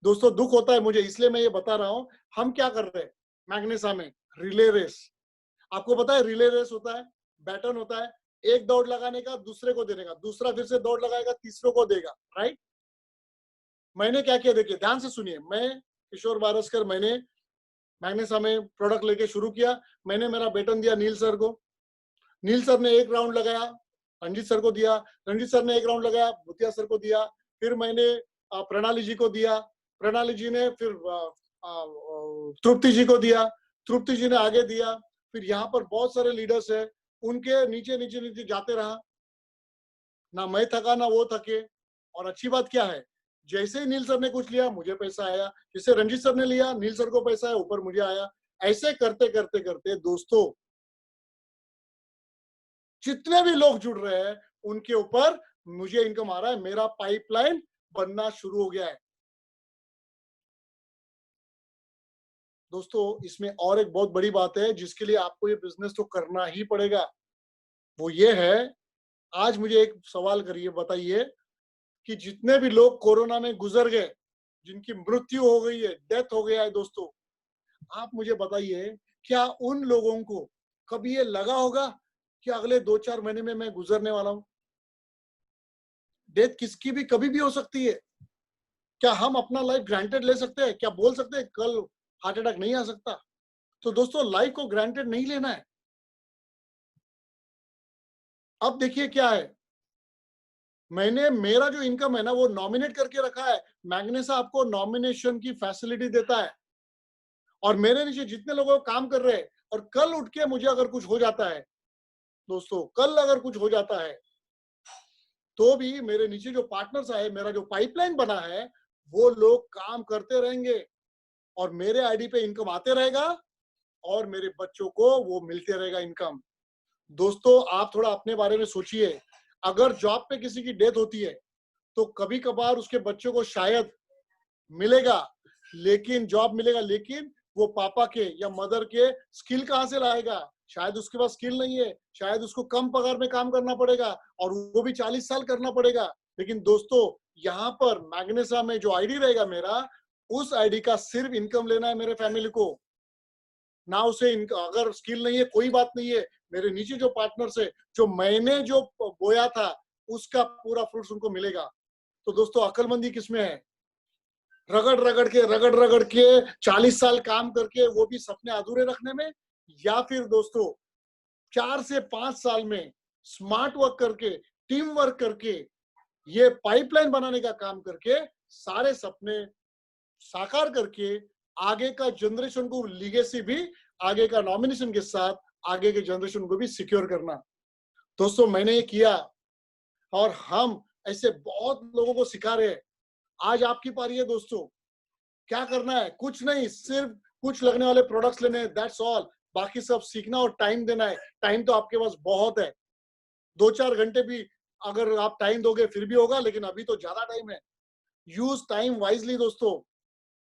दोस्तों, दुख होता है मुझे, इसलिए मैं ये बता रहा हूँ। हम क्या कर रहे हैं मैग्नेसा में? Relay race. आपको पता है रिले रेस होता है, बैटन होता है, एक दौड़ लगाने का, दूसरे को देने का, दूसरा फिर से दौड़ लगाएगा, तीसरे को देगा, राइट? मैंने क्या किया, देखिए ध्यान से सुनिए। मैं किशोर बारसकर, मैंने मैग्नेसा में प्रोडक्ट लेके शुरू किया। मैंने मेरा बैटन दिया नील सर को। नील सर ने एक राउंड लगाया, रंजीत सर को दिया। रंजीत सर ने एक राउंड लगाया, भूतिया सर को दिया। फिर मैंने प्रणाली जी को दिया। प्रणाली जी ने फिर तृप्ति जी को दिया। तृप्ति जी ने आगे दिया। फिर यहाँ पर बहुत सारे लीडर्स है, उनके नीचे नीचे नीचे जाते रहा। ना मैं थका ना वो थके। और अच्छी बात क्या है, जैसे ही नील सर ने कुछ लिया, मुझे पैसा आया। जैसे रंजीत सर ने लिया, नील सर को पैसा आया, ऊपर मुझे आया। ऐसे करते करते करते दोस्तों, जितने भी लोग जुड़ रहे हैं उनके ऊपर मुझे इनकम आ रहा है। मेरा पाइपलाइन बनना शुरू हो गया है दोस्तों। इसमें और एक बहुत बड़ी बात है जिसके लिए आपको ये बिजनेस तो करना ही पड़ेगा। वो ये है, आज मुझे एक सवाल करिए, बताइए कि जितने भी लोग कोरोना में गुजर गए, जिनकी मृत्यु हो गई है, डेथ हो गया है दोस्तों, आप मुझे बताइए, क्या उन लोगों को कभी ये लगा होगा कि अगले 2-4 महीने में मैं गुजरने वाला हूं? डेथ किसकी भी कभी भी हो सकती है। क्या हम अपना लाइफ ग्रांटेड ले सकते हैं? क्या बोल सकते हैं कल हार्ट अटैक नहीं आ सकता? तो दोस्तों, लाइफ को ग्रांटेड नहीं लेना है। अब देखिए क्या है, मैंने मेरा जो इनकम है ना वो नॉमिनेट करके रखा है। मैग्नेसा आपको नॉमिनेशन की फैसिलिटी देता है, और मेरे नीचे जितने लोग काम कर रहे हैं, और कल उठ के मुझे अगर कुछ हो जाता है दोस्तों, कल अगर कुछ हो जाता है तो भी मेरे नीचे जो पार्टनर्स आए, मेरा जो पाइपलाइन बना है, वो लोग काम करते रहेंगे और मेरे आईडी पे इनकम आते रहेगा, और मेरे बच्चों को वो मिलते रहेगा इनकम। दोस्तों, आप थोड़ा अपने बारे में सोचिए। अगर जॉब पे किसी की डेथ होती है तो कभी कभार उसके बच्चों को शायद मिलेगा, लेकिन जॉब मिलेगा, लेकिन वो पापा के या मदर के स्किल कहां से लाएगा? शायद उसके पास स्किल नहीं है, शायद उसको कम पगार में काम करना पड़ेगा, और वो भी 40 साल करना पड़ेगा। लेकिन दोस्तों, यहाँ पर मैग्नेसा में जो आईडी रहेगा मेरा, उस आईडी का सिर्फ इनकम लेना है मेरे फैमिली को। ना उसे अगर स्किल नहीं है कोई बात नहीं है, मेरे नीचे जो पार्टनर्स है, जो मैंने जो बोया था उसका पूरा फ्रूट्स उनको मिलेगा। तो दोस्तों, अक्लमंदी किसमें है? रगड़ रगड़ के 40 साल काम करके वो भी सपने अधूरे रखने में, या फिर दोस्तों 4 से 5 साल में स्मार्ट वर्क करके टीम वर्क करके, ये पाइपलाइन बनाने का काम करके, सारे सपने साकार करके आगे का जनरेशन को लीगेसी भी, आगे का नॉमिनेशन के साथ आगे के जनरेशन को भी सिक्योर करना। दोस्तों, मैंने ये किया और हम ऐसे बहुत लोगों को सिखा रहे हैं। आज आपकी पारी है दोस्तों। क्या करना है? कुछ नहीं, सिर्फ कुछ लगने वाले प्रोडक्ट्स लेने हैं, दैट्स ऑल। बाकी सब सीखना और टाइम देना है। टाइम तो आपके पास बहुत है, 2-4 घंटे भी अगर आप टाइम दोगे फिर भी होगा, लेकिन अभी तो ज्यादा टाइम है। यूज टाइम वाइजली दोस्तों।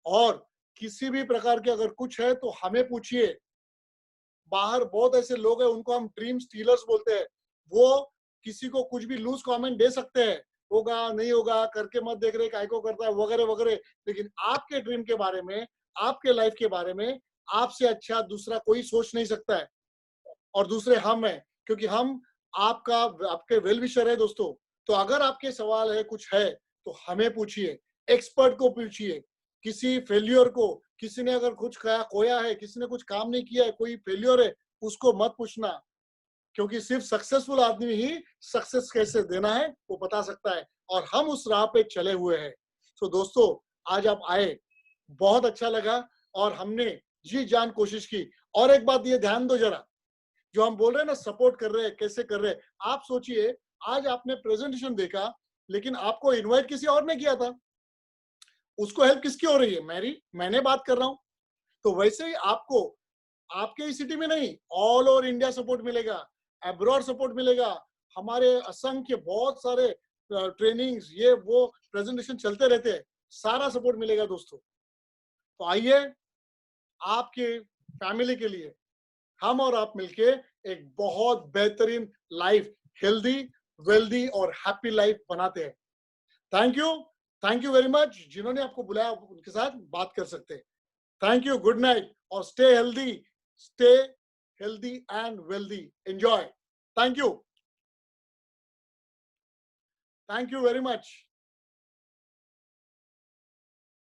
और किसी भी प्रकार के अगर कुछ है तो हमें पूछिए। बाहर बहुत ऐसे लोग हैं, उनको हम ड्रीम स्टीलर्स बोलते हैं। वो किसी को कुछ भी लूज कमेंट दे सकते हैं, होगा नहीं होगा करके मत देख रहे, काय को करता है वगैरह वगैरह। लेकिन आपके ड्रीम के बारे में, आपके लाइफ के बारे में आपसे अच्छा दूसरा कोई सोच नहीं सकता है। और दूसरे हम हैं, क्योंकि हम आपके वेल विशर है दोस्तों। तो अगर आपके सवाल है, कुछ है, तो हमें पूछिए, एक्सपर्ट को पूछिए। किसी फेल्योर को, किसी ने अगर कुछ खोया है, किसी ने कुछ काम नहीं किया है, कोई फेल्योर है, उसको मत पूछना। क्योंकि सिर्फ सक्सेसफुल आदमी ही सक्सेस कैसे देना है वो बता सकता है, और हम उस राह पे चले हुए हैं। तो दोस्तों, आज आप आए, बहुत अच्छा लगा, और हमने जी जान कोशिश की। और एक बात ये ध्यान दो जरा, जो हम बोल रहे हैं ना, सपोर्ट कर रहे हैं, कैसे कर रहे हैं। आप सोचिए, आज आपने प्रेजेंटेशन देखा, लेकिन आपको इनवाइट किसी और ने किया था, उसको हेल्प किसकी हो रही है? मैंने बात कर रहा हूं। तो वैसे ही आपको आपके ही सिटी में नहीं, ऑल ओवर इंडिया सपोर्ट मिलेगा, अब्रॉड सपोर्ट मिलेगा। हमारे असंख्य बहुत सारे ट्रेनिंग्स, ये वो प्रेजेंटेशन चलते रहते हैं, सारा सपोर्ट मिलेगा दोस्तों। तो आइए, आपके फैमिली के लिए हम और आप मिलके एक बहुत बेहतरीन लाइफ, हेल्दी, वेल्दी और हैप्पी लाइफ बनाते हैं। Thank you very much. जिन्होंने आपको बुलाया उनके साथ बात कर सकते हैं। थैंक यू, गुड नाइट, और stay healthy and wealthy. Enjoy. Thank you very much.